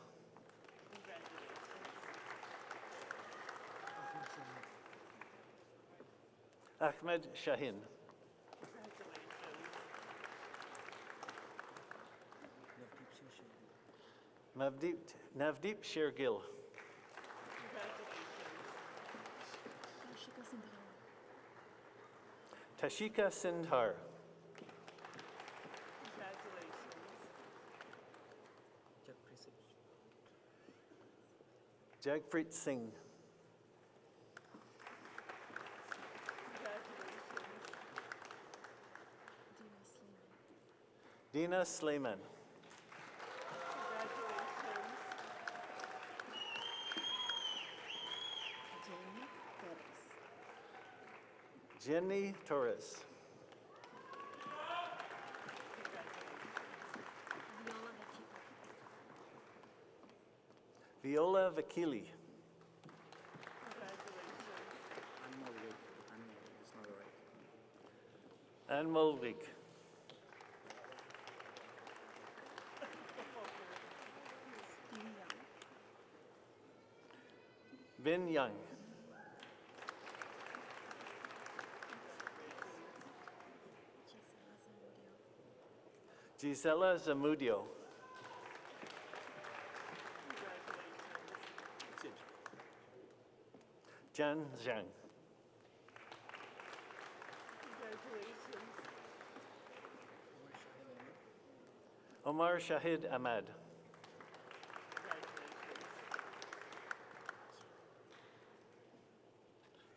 Ahmed Shahin. Navdeep Shergill. Tashika Sindhar. Jagpreet Singh. Dina Sleiman. Jenny Torres. Viola Vakili. Anne Moldvik. Vin Young. Gisela Zamudio. Jan Zhang. Omar Shahid Ahmad.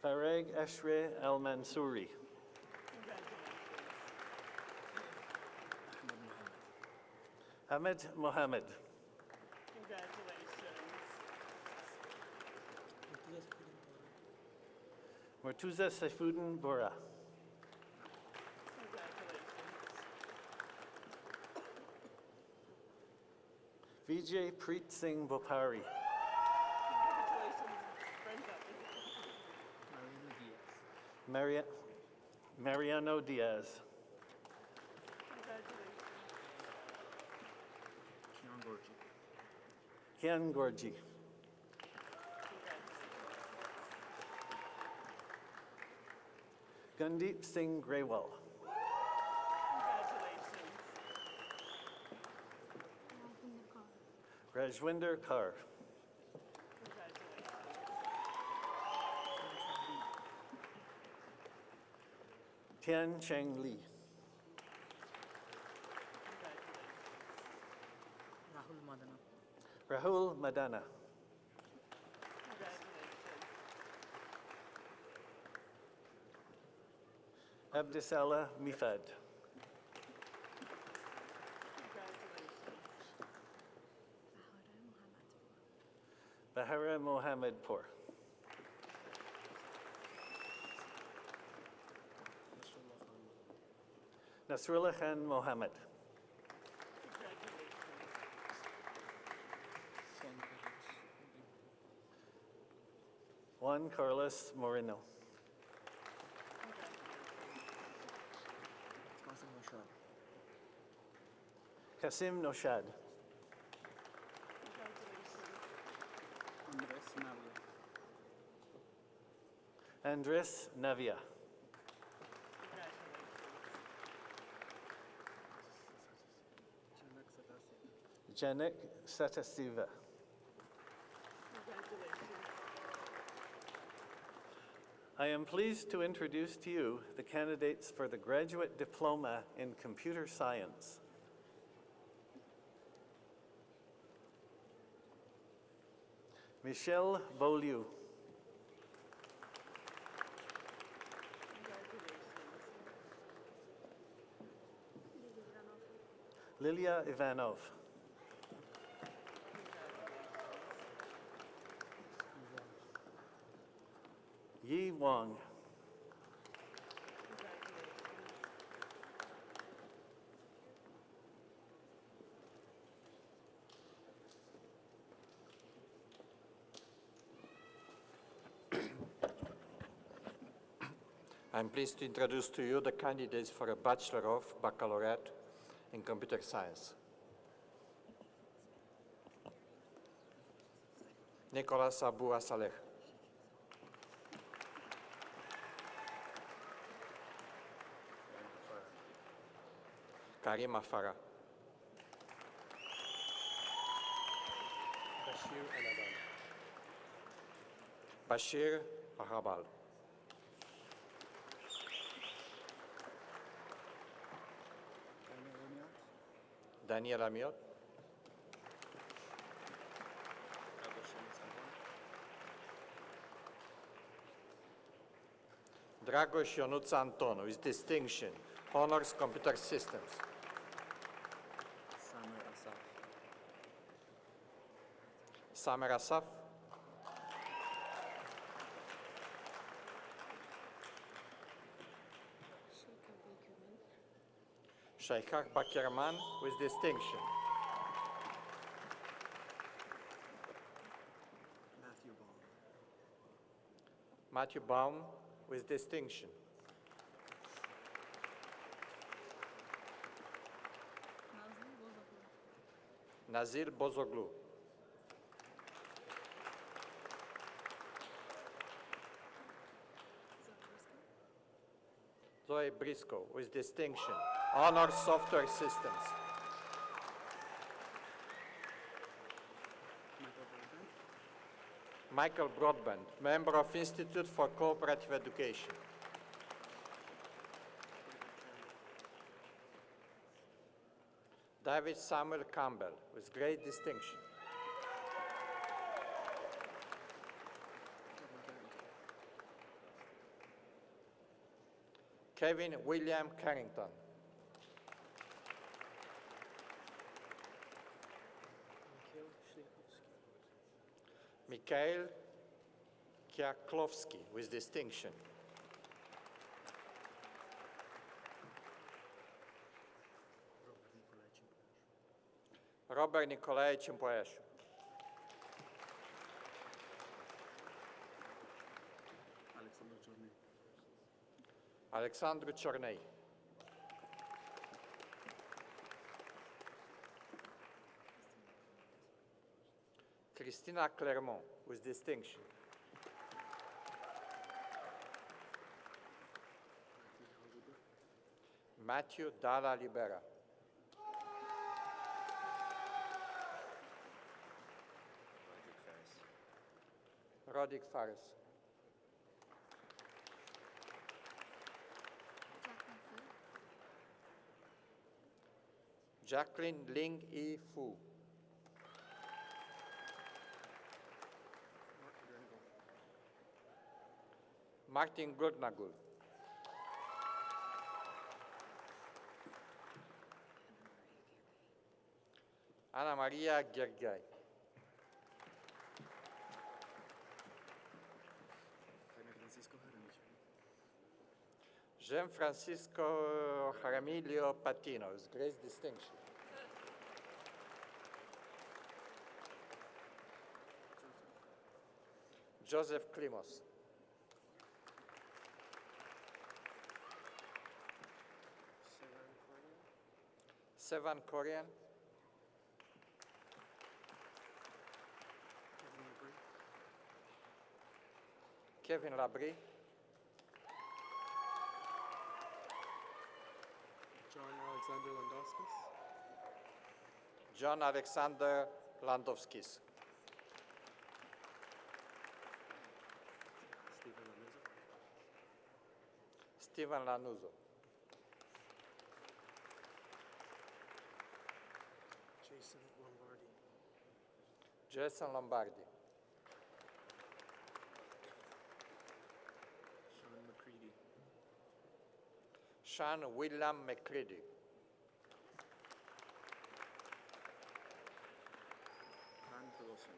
Farag Ashre Al Mansouri. Ahmed Mohammed. Mortuza Saifuddin Bora. Vijay Preet Singh Bopari. Mariano Diaz. Kian Gorgi. Gundeep Singh Grewal. Rajwinder Kaur. Tian Cheng Li. Rahul Madana. Abdisala Mifad. Bahara Mohammadpur. Nasrullah Khan Mohammed. Juan Carlos Moreno. Kasim Noshad. Andres Navia. Janek Satasiva. I am pleased to introduce to you the candidates for the Graduate Diploma in Computer Science. Michelle Beaulieu. Lilia Ivanov. Yi Wang. I'm pleased to introduce to you the candidates for a Bachelor of Baccalaureate in Computer Science. Nicolas Abou Saleh. Karima Farah. Bashir Arabal. Daniel Amiot. Dragos Ionuț Anton, with distinction, Honors Computer Systems. Samer Asaf. Shaikhar Bakirman, with distinction. Matthew Baum, with distinction. Nazil Bozoglu. Zoe Briscoe, with distinction. Honor Software Systems. Michael Broadbent, member of Institute for Cooperative Education. David Samuel Campbell, with great distinction. Kevin William Carrington. Mikhail Kwiatkowski, with distinction. Robert Nicolae Cimpoiașu. Alexandru Ciornei. Cristina Clermont, with distinction. Matthew Dalla Libera. Rodic Fares. Jacqueline Ling E. Fu. Martin Gurnagul. Ana Maria Gherghai. Jean Francisco Jaramillo Patino, with great distinction. Joseph Klimos. Sevan Korean. Kevin Labrie. John Alexander Landowskis. John Alexander Landowskis. Stephen Lanuzo. Jason Lombardi. Jason Lombardi. Sean McCready. Sean William McCready. Han Pelosi.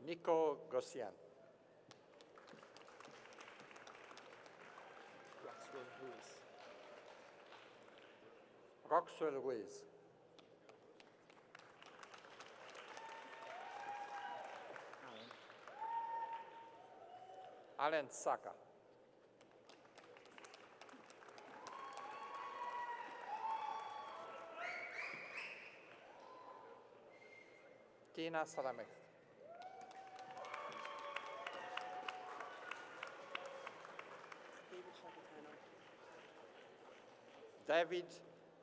Nico Gossian. Roxwell Lewis. Roxwell Ruiz. Alan Saka. Tina Salamek. David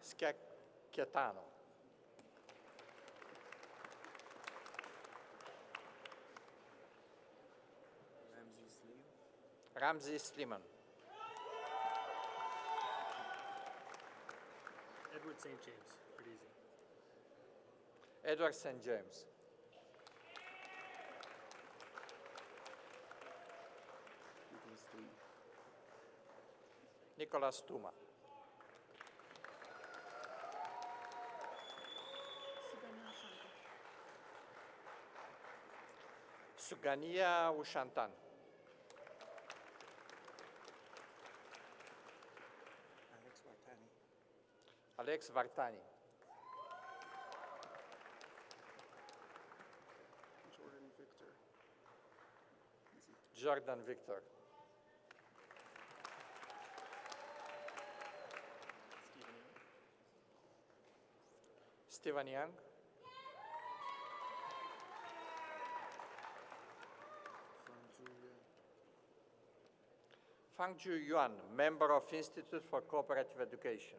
Scacchetano. Ramsey Sliman. Edward St. James, pretty easy. Edward St. James. Nicholas Tuma. Sugania Ushantan. Alex Vartani. Jordan Victor. Jordan Victor. Stephen Young. Fang Ju Yuan, member of Institute for Cooperative Education.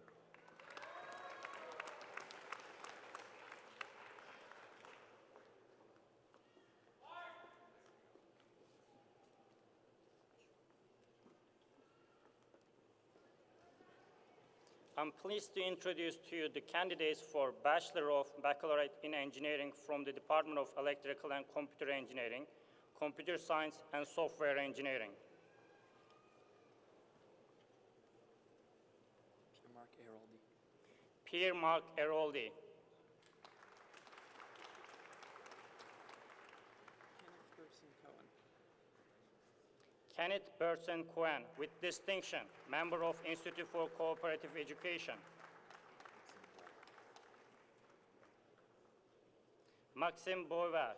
I'm pleased to introduce to you the candidates for Bachelor of Baccalaureate in Engineering from the Department of Electrical and Computer Engineering, Computer Science, and Software Engineering. Pierre Marc Eroldi. Kenneth Burton Cohen, with distinction, member of Institute for Cooperative Education. Maxime Boisvert.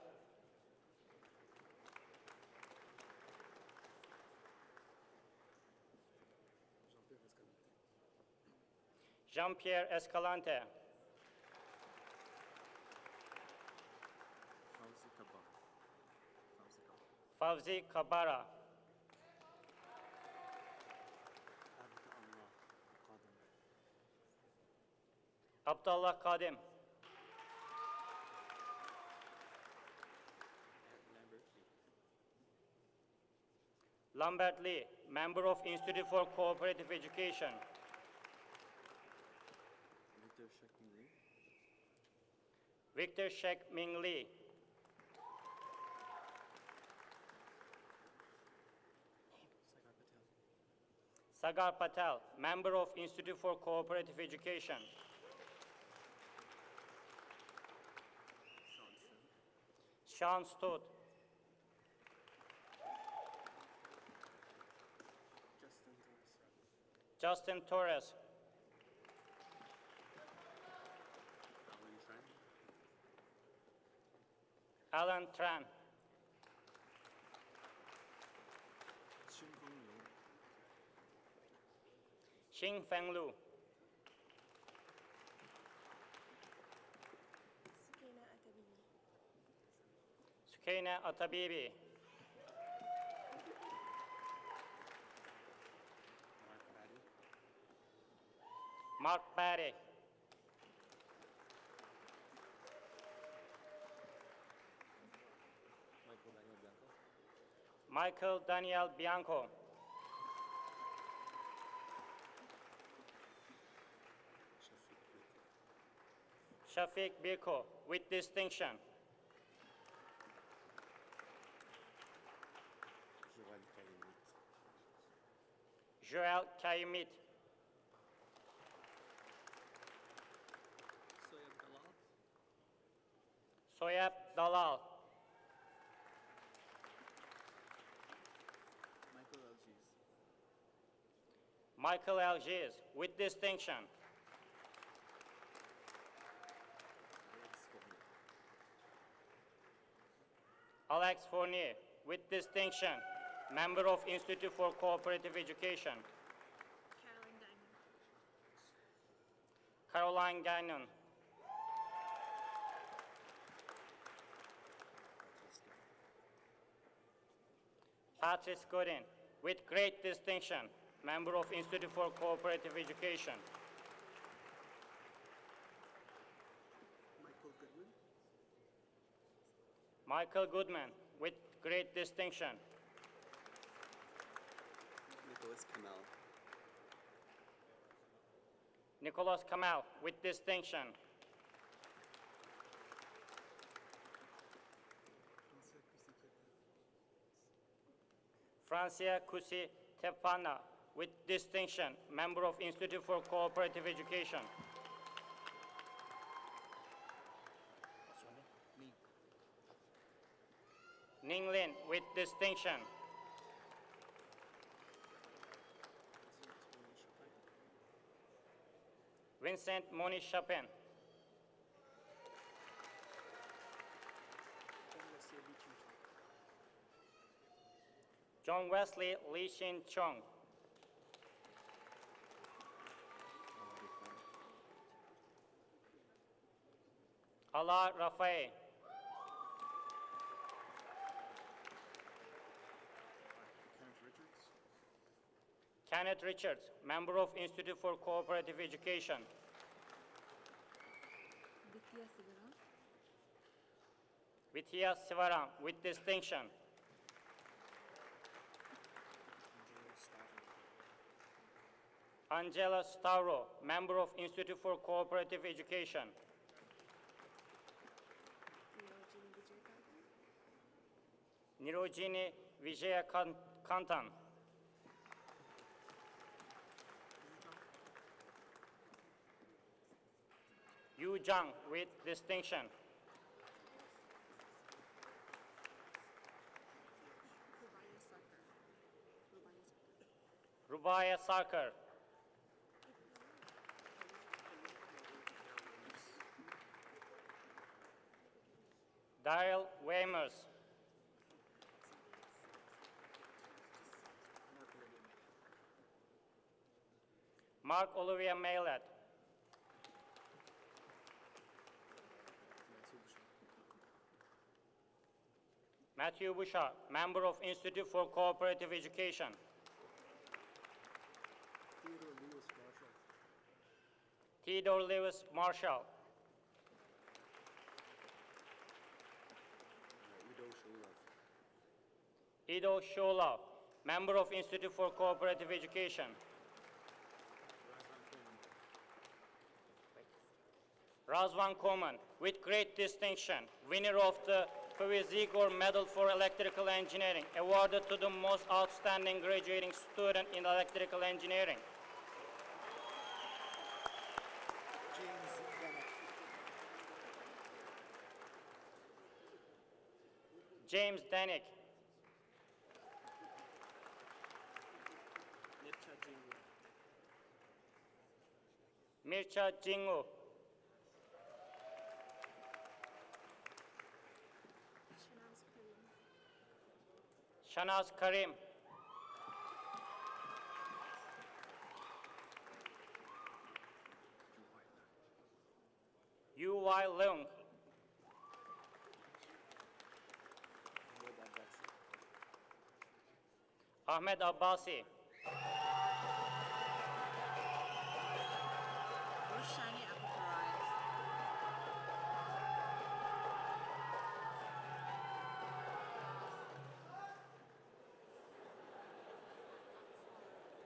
Jean-Pierre Escalante. Fawzi Kabara. Abdullah Kadim. Lambert Lee, member of Institute for Cooperative Education. Victor Shek Ming Lee. Sagar Patel, member of Institute for Cooperative Education. Sean Stott. Justin Torres. Alan Tran. Xing Feng Lu. Sukaina Atabibi. Mark Barry. Michael Daniel Bianco. Shafiq Birko, with distinction. Joel Kaimit. Soyab Dalal. Michael Algiers, with distinction. Alex Fournier, with distinction, member of Institute for Cooperative Education. Caroline Gagnon. Patrice Godin, with great distinction, member of Institute for Cooperative Education. Michael Goodman, with great distinction. Nicholas Kamal, with distinction. Francia Kusi Tepana, with distinction, member of Institute for Cooperative Education. Ning Lin, with distinction. Vincent Moni Chapin. John Wesley Lee Shin Chong. Allah Rafael. Kenneth Richards, member of Institute for Cooperative Education. Vidya Sivaram, with distinction. Angela Stavro, member of Institute for Cooperative Education. Nirojini Vijayakantan. Yu Zhang, with distinction. Rubaya Sarkar. Daryl Weimers. Mark Olivia Maylet. Matthew Bouchard, member of Institute for Cooperative Education. Theodore Lewis Marshall. Ido Sholov, member of Institute for Cooperative Education. Razvan Koman, with great distinction, winner of the Igor Medal for Electrical Engineering, awarded to the most outstanding graduating student in electrical engineering. James Denick. Mircha Jingu. Shanaz Karim. Yu Wai Leung. Ahmed Abbasi. Roshani Abdulkarai.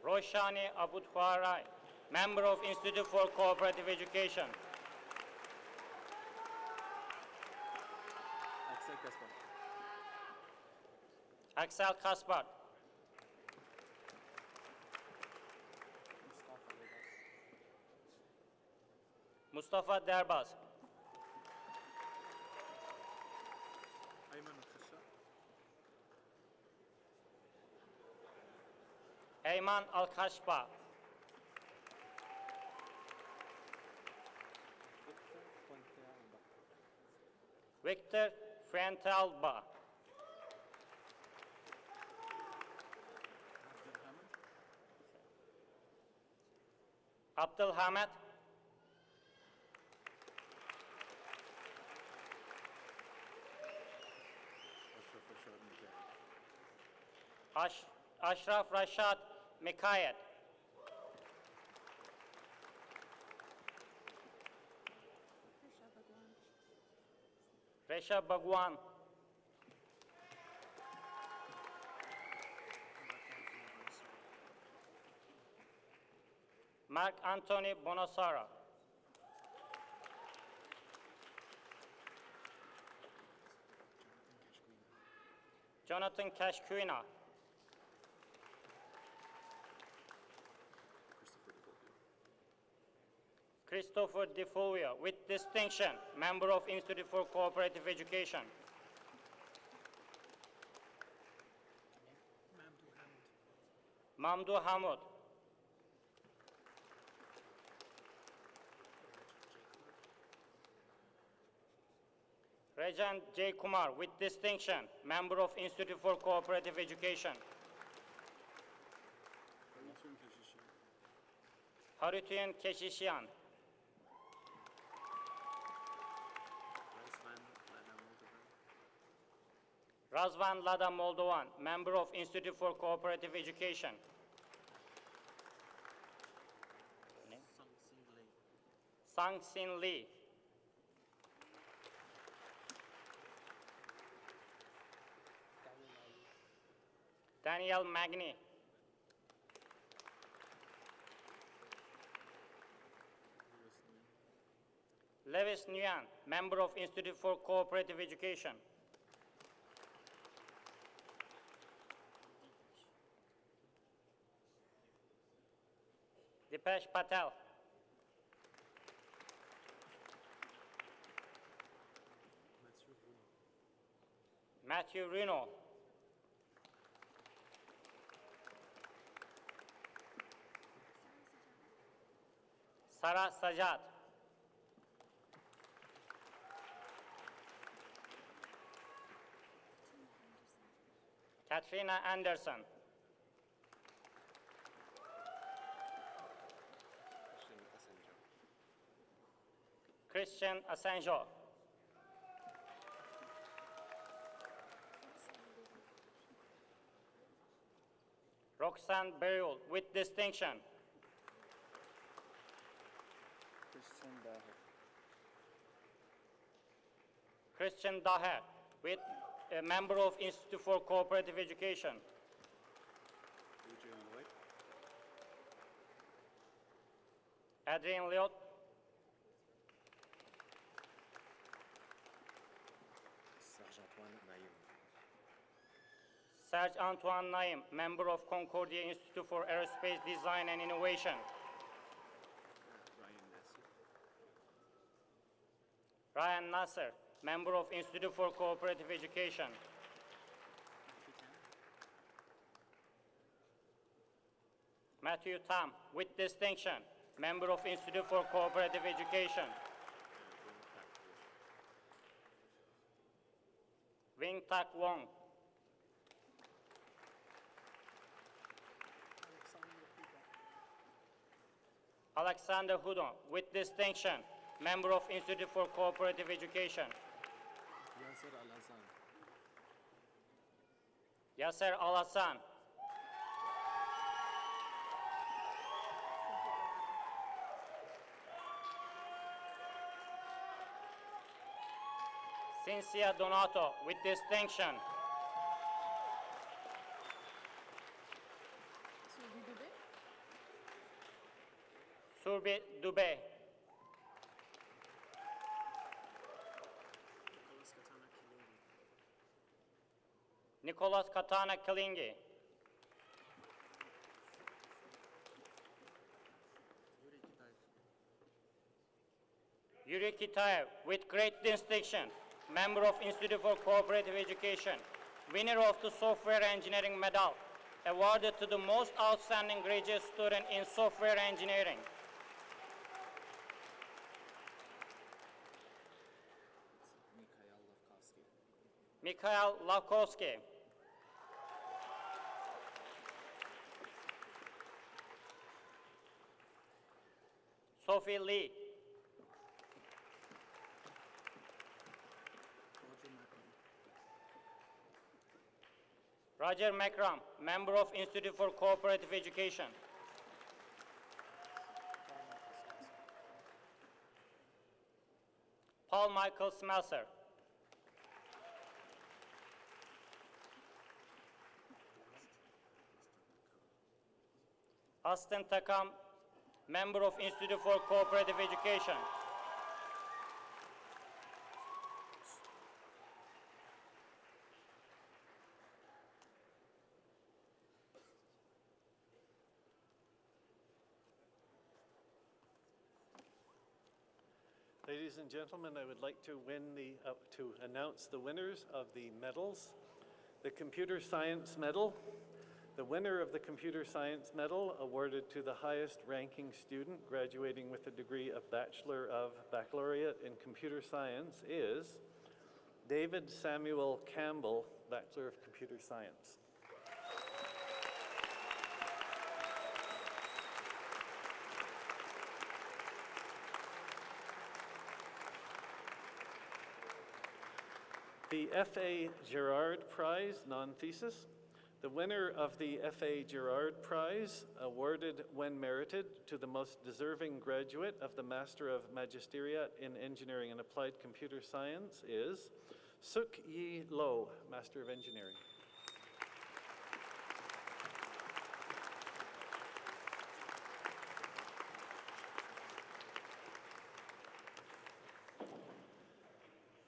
Roshani Abudkhwarai, member of Institute for Cooperative Education. Axel Kaspar. Axel Kaspar. Mustafa Derbaz. Ayman Al-Khasha. Ayman Al-Kashba. Victor Fuentealba. Abdul Hamid. Ashraf Rashad Mikayat. Resha Bhagwan. Mark Anthony Bonasara. Jonathan Kashkuina. Christopher DeFolio, with distinction, member of Institute for Cooperative Education. Mamdou Hamoud. Rajan J. Kumar, with distinction, member of Institute for Cooperative Education. Harutian Keshishian. Razvan Lada Moldovan, member of Institute for Cooperative Education. Sang Sin Lee. Daniel Magni. Lewis Nguyen, member of Institute for Cooperative Education. Dipesh Patel. Matthew Reno. Sarah Sajad. Katrina Anderson. Christian Asenjo. Roxanne Beryl with distinction. Christian Daher with a member of Institute for Cooperative Education. Adrian Liot. Serge Antoine Naim, member of Concordia Institute for Aerospace Design and Innovation. Ryan Nasser, member of Institute for Cooperative Education. Matthew Tam, with distinction, member of Institute for Cooperative Education. Wing Tak Wong. Alexander Houdon, with distinction, member of Institute for Cooperative Education. Yasser Al-Hassan. Cynthia Donato, with distinction. Surbi Dubé. Nicholas Katana Kilingi. Yuri Kitaev, with great distinction, member of Institute for Cooperative Education, winner of the Software Engineering Medal, awarded to the most outstanding graduate student in software engineering. Mikhail Lavkovsky. Sophie Lee. Roger Makram, member of Institute for Cooperative Education. Paul Michael Smelser. Aston Takam, member of Institute for Cooperative Education. Ladies and gentlemen, I would like to announce the winners of the medals. The Computer Science Medal. The winner of the Computer Science Medal, awarded to the highest ranking student graduating with a degree of Bachelor of Baccalaureate in Computer Science, is David Samuel Campbell, Bachelor of Computer Science. The F.A. Girard Prize, non-thesis. The winner of the F.A. Girard Prize, awarded when merited to the most deserving graduate of the Master of Magisteriate in Engineering and Applied Computer Science, is Suk Yi Lo, Master of Engineering.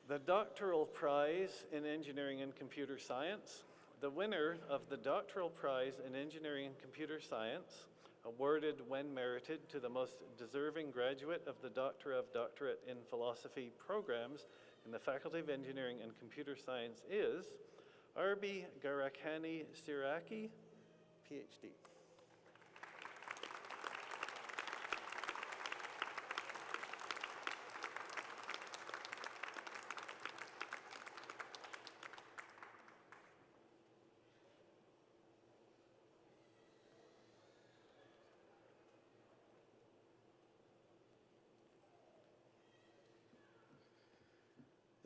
The Doctoral Prize in Engineering and Computer Science. The winner of the Doctoral Prize in Engineering and Computer Science, awarded when merited to the most deserving graduate of the Doctorate in Philosophy programs in the Faculty of Engineering and Computer Science, is Arbi Garakani Siraki, PhD.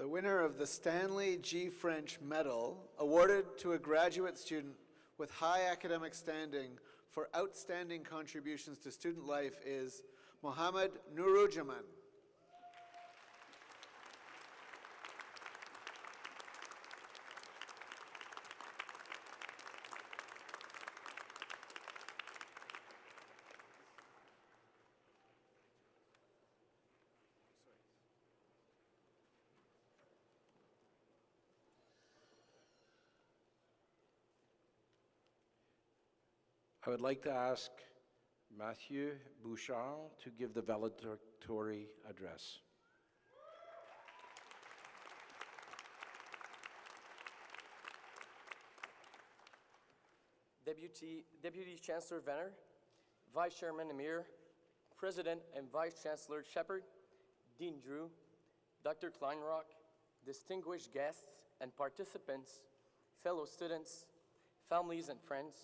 the winner of the Stanley G. French Medal, awarded to a graduate student with high academic standing for outstanding contributions to student life, is Mohammed Nurujaman. I would like to ask Mathieu Bouchard to give the valedictory address. Deputy Chancellor Venner, Vice Chairman Amir, President and Vice Chancellor Shepard, Dean Drew, Dr. Kleinrock, distinguished guests and participants, fellow students, families and friends,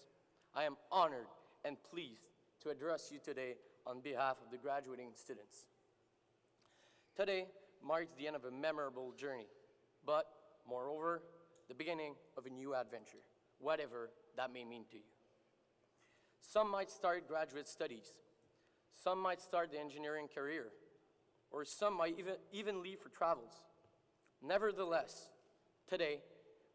I am honored and pleased to address you today on behalf of the graduating students. Today marks the end of a memorable journey, but moreover, the beginning of a new adventure, whatever that may mean to you. Some might start graduate studies, some might start the engineering career, or some might even leave for travels. Nevertheless, today,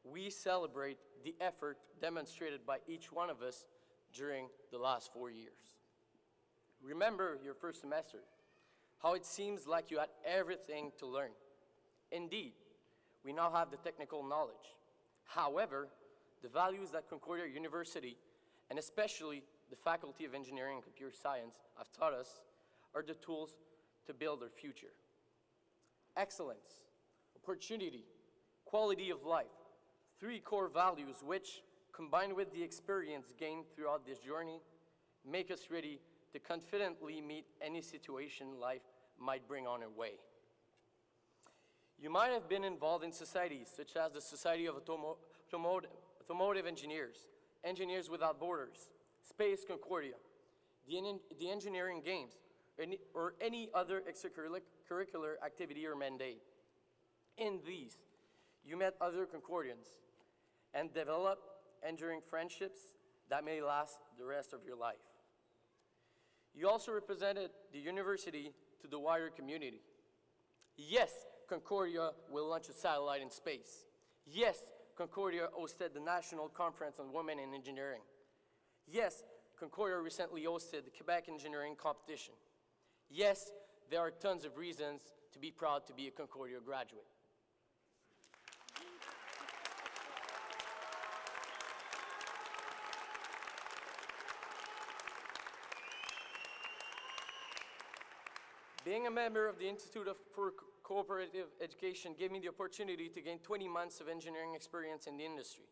we celebrate the effort demonstrated by each one of us during the last 4 years. Remember your first semester, how it seems like you had everything to learn. Indeed, we now have the technical knowledge. However, the values that Concordia University, and especially the Faculty of Engineering and Computer Science, have taught us are the tools to build our future. Excellence, opportunity, quality of life, 3 core values which, combined with the experience gained throughout this journey, make us ready to confidently meet any situation life might bring on our way. You might have been involved in societies such as the Society of Automotive Engineers, Engineers Without Borders, Space Concordia, the Engineering Games, or any other extracurricular activity or mandate. In these, you met other Concordians and developed enduring friendships that may last the rest of your life. You also represented the university to the wider community. Yes, Concordia will launch a satellite in space. Yes, Concordia hosted the National Conference on Women in Engineering. Yes, Concordia recently hosted the Quebec Engineering Competition. Yes, there are tons of reasons to be proud to be a Concordia graduate. Being a member of the Institute for Cooperative Education gave me the opportunity to gain 20 months of engineering experience in the industry.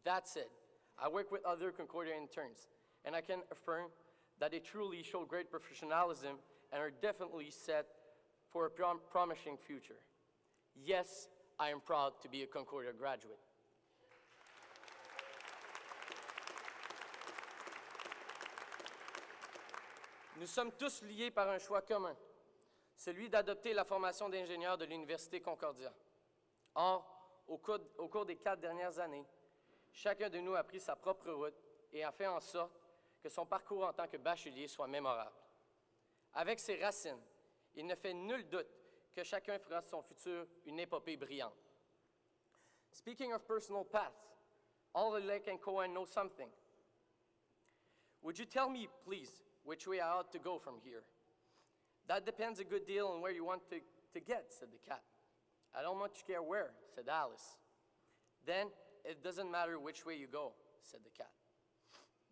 That said, I work with other Concordia interns, and I can affirm that they truly show great professionalism and are definitely set for a promising future. Yes, I am proud to be a Concordia graduate. Nous sommes tous liés par un choix commun, celui d'adopter la formation d'ingénieur de l'Université Concordia. Or, au cours des 4 dernières années, chacun de nous a pris sa propre route et a fait en sorte que son parcours en tant que bachelier soit mémorable. Avec ses racines, il ne fait nul doute que chacun fera de son futur une épopée brillante. Speaking of personal paths, all Lek and Cohen know something. Would you tell me, please, which way I ought to go from here? That depends a good deal on where you want to get, said the cat. I don't much care where, said Alice. Then it doesn't matter which way you go, said the cat.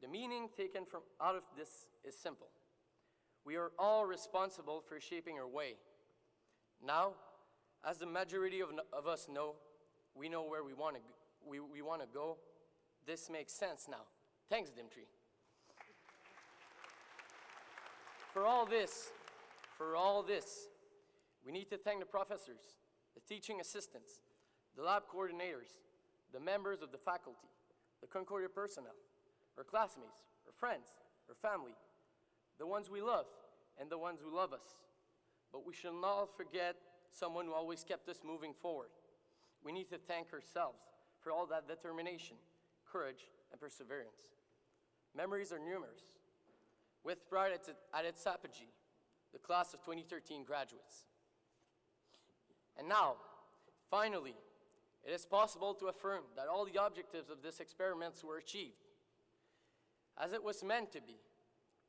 The meaning taken from out of this is simple. We are all responsible for shaping our way. Now, as the majority of us know, we know where we want to go. This makes sense now. Thanks, Dimitri. For all this, we need to thank the professors, the teaching assistants, the lab coordinators, the members of the faculty, the Concordia personnel, our classmates, our friends, our family, the ones we love and the ones who love us. But we shall not forget someone who always kept us moving forward, we need to thank ourselves for all that determination, courage, and perseverance. Memories are numerous. With pride at its apogee, the class of 2013 graduates. And now, finally, it is possible to affirm that all the objectives of this experiment were achieved. As it was meant to be,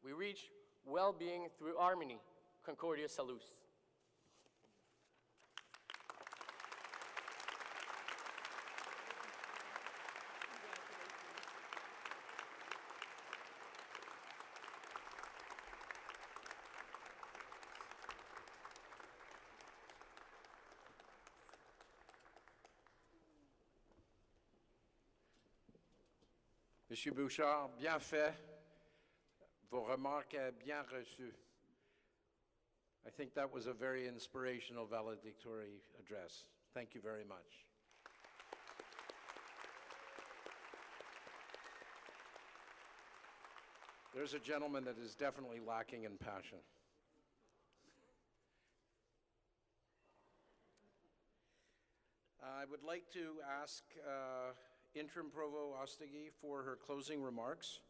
we reach well-being through harmony. Concordia salus. Monsieur Bouchard, bien fait. Vos remarques bien reçues. I think that was a very inspirational valedictory address. Thank you very much. There's a gentleman that is definitely lacking in passion. I would like to ask Interim Provost Ostegui for her closing remarks.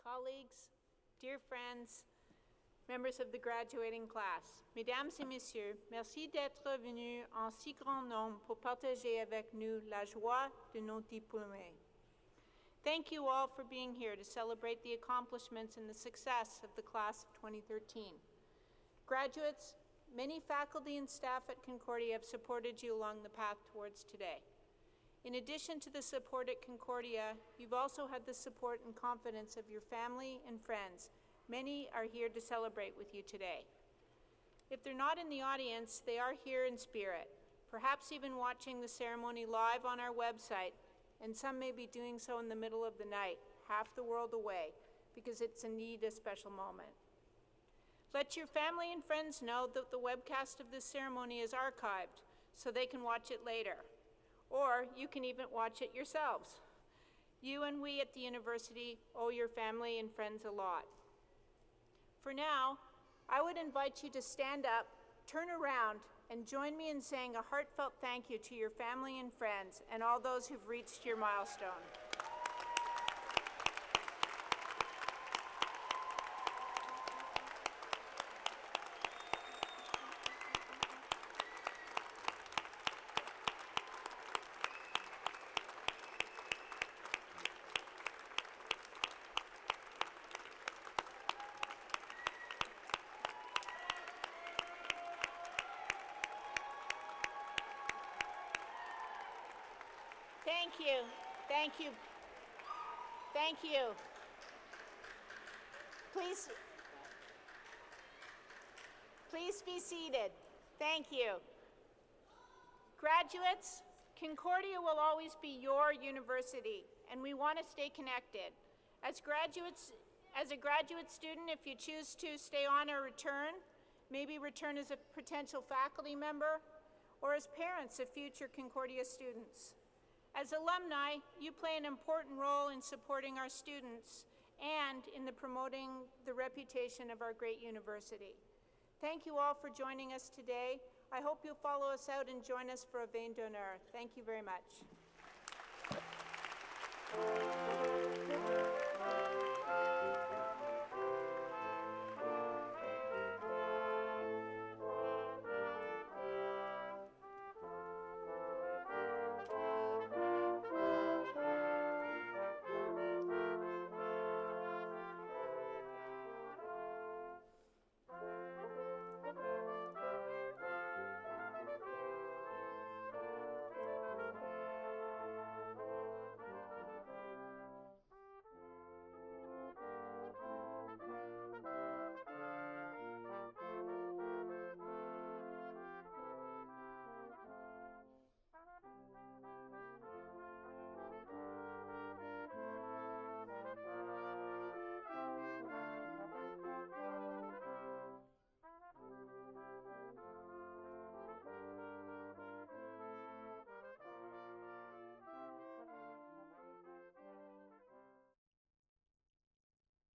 Colleagues, dear friends, members of the graduating class, Mesdames et Messieurs, merci d'être venus en si grand nombre pour partager avec nous la joie de nos diplômés. Thank you all for being here to celebrate the accomplishments and the success of the class of 2013. Graduates, many faculty and staff at Concordia have supported you along the path towards today. In addition to the support at Concordia, you've also had the support and confidence of your family and friends. Many are here to celebrate with you today. If they're not in the audience, they are here in spirit, perhaps even watching the ceremony live on our website, and some may be doing so in the middle of the night, half the world away, because it's indeed a special moment. Let your family and friends know that the webcast of this ceremony is archived, so they can watch it later. Or you can even watch it yourselves. You and we at the university owe your family and friends a lot. For now, I would invite you to stand up, turn around, and join me in saying a heartfelt thank you to your family and friends and all those who've reached your milestone. Thank you. Thank you. Thank you. Please be seated. Thank you. Graduates, Concordia will always be your university, and we want to stay connected. As a graduate student, if you choose to stay on or return, maybe return as a potential faculty member, or as parents of future Concordia students. As alumni, you play an important role in supporting our students and in promoting the reputation of our great university. Thank you all for joining us today. I hope you'll follow us out and join us for a vein d'honneur. Thank you very much.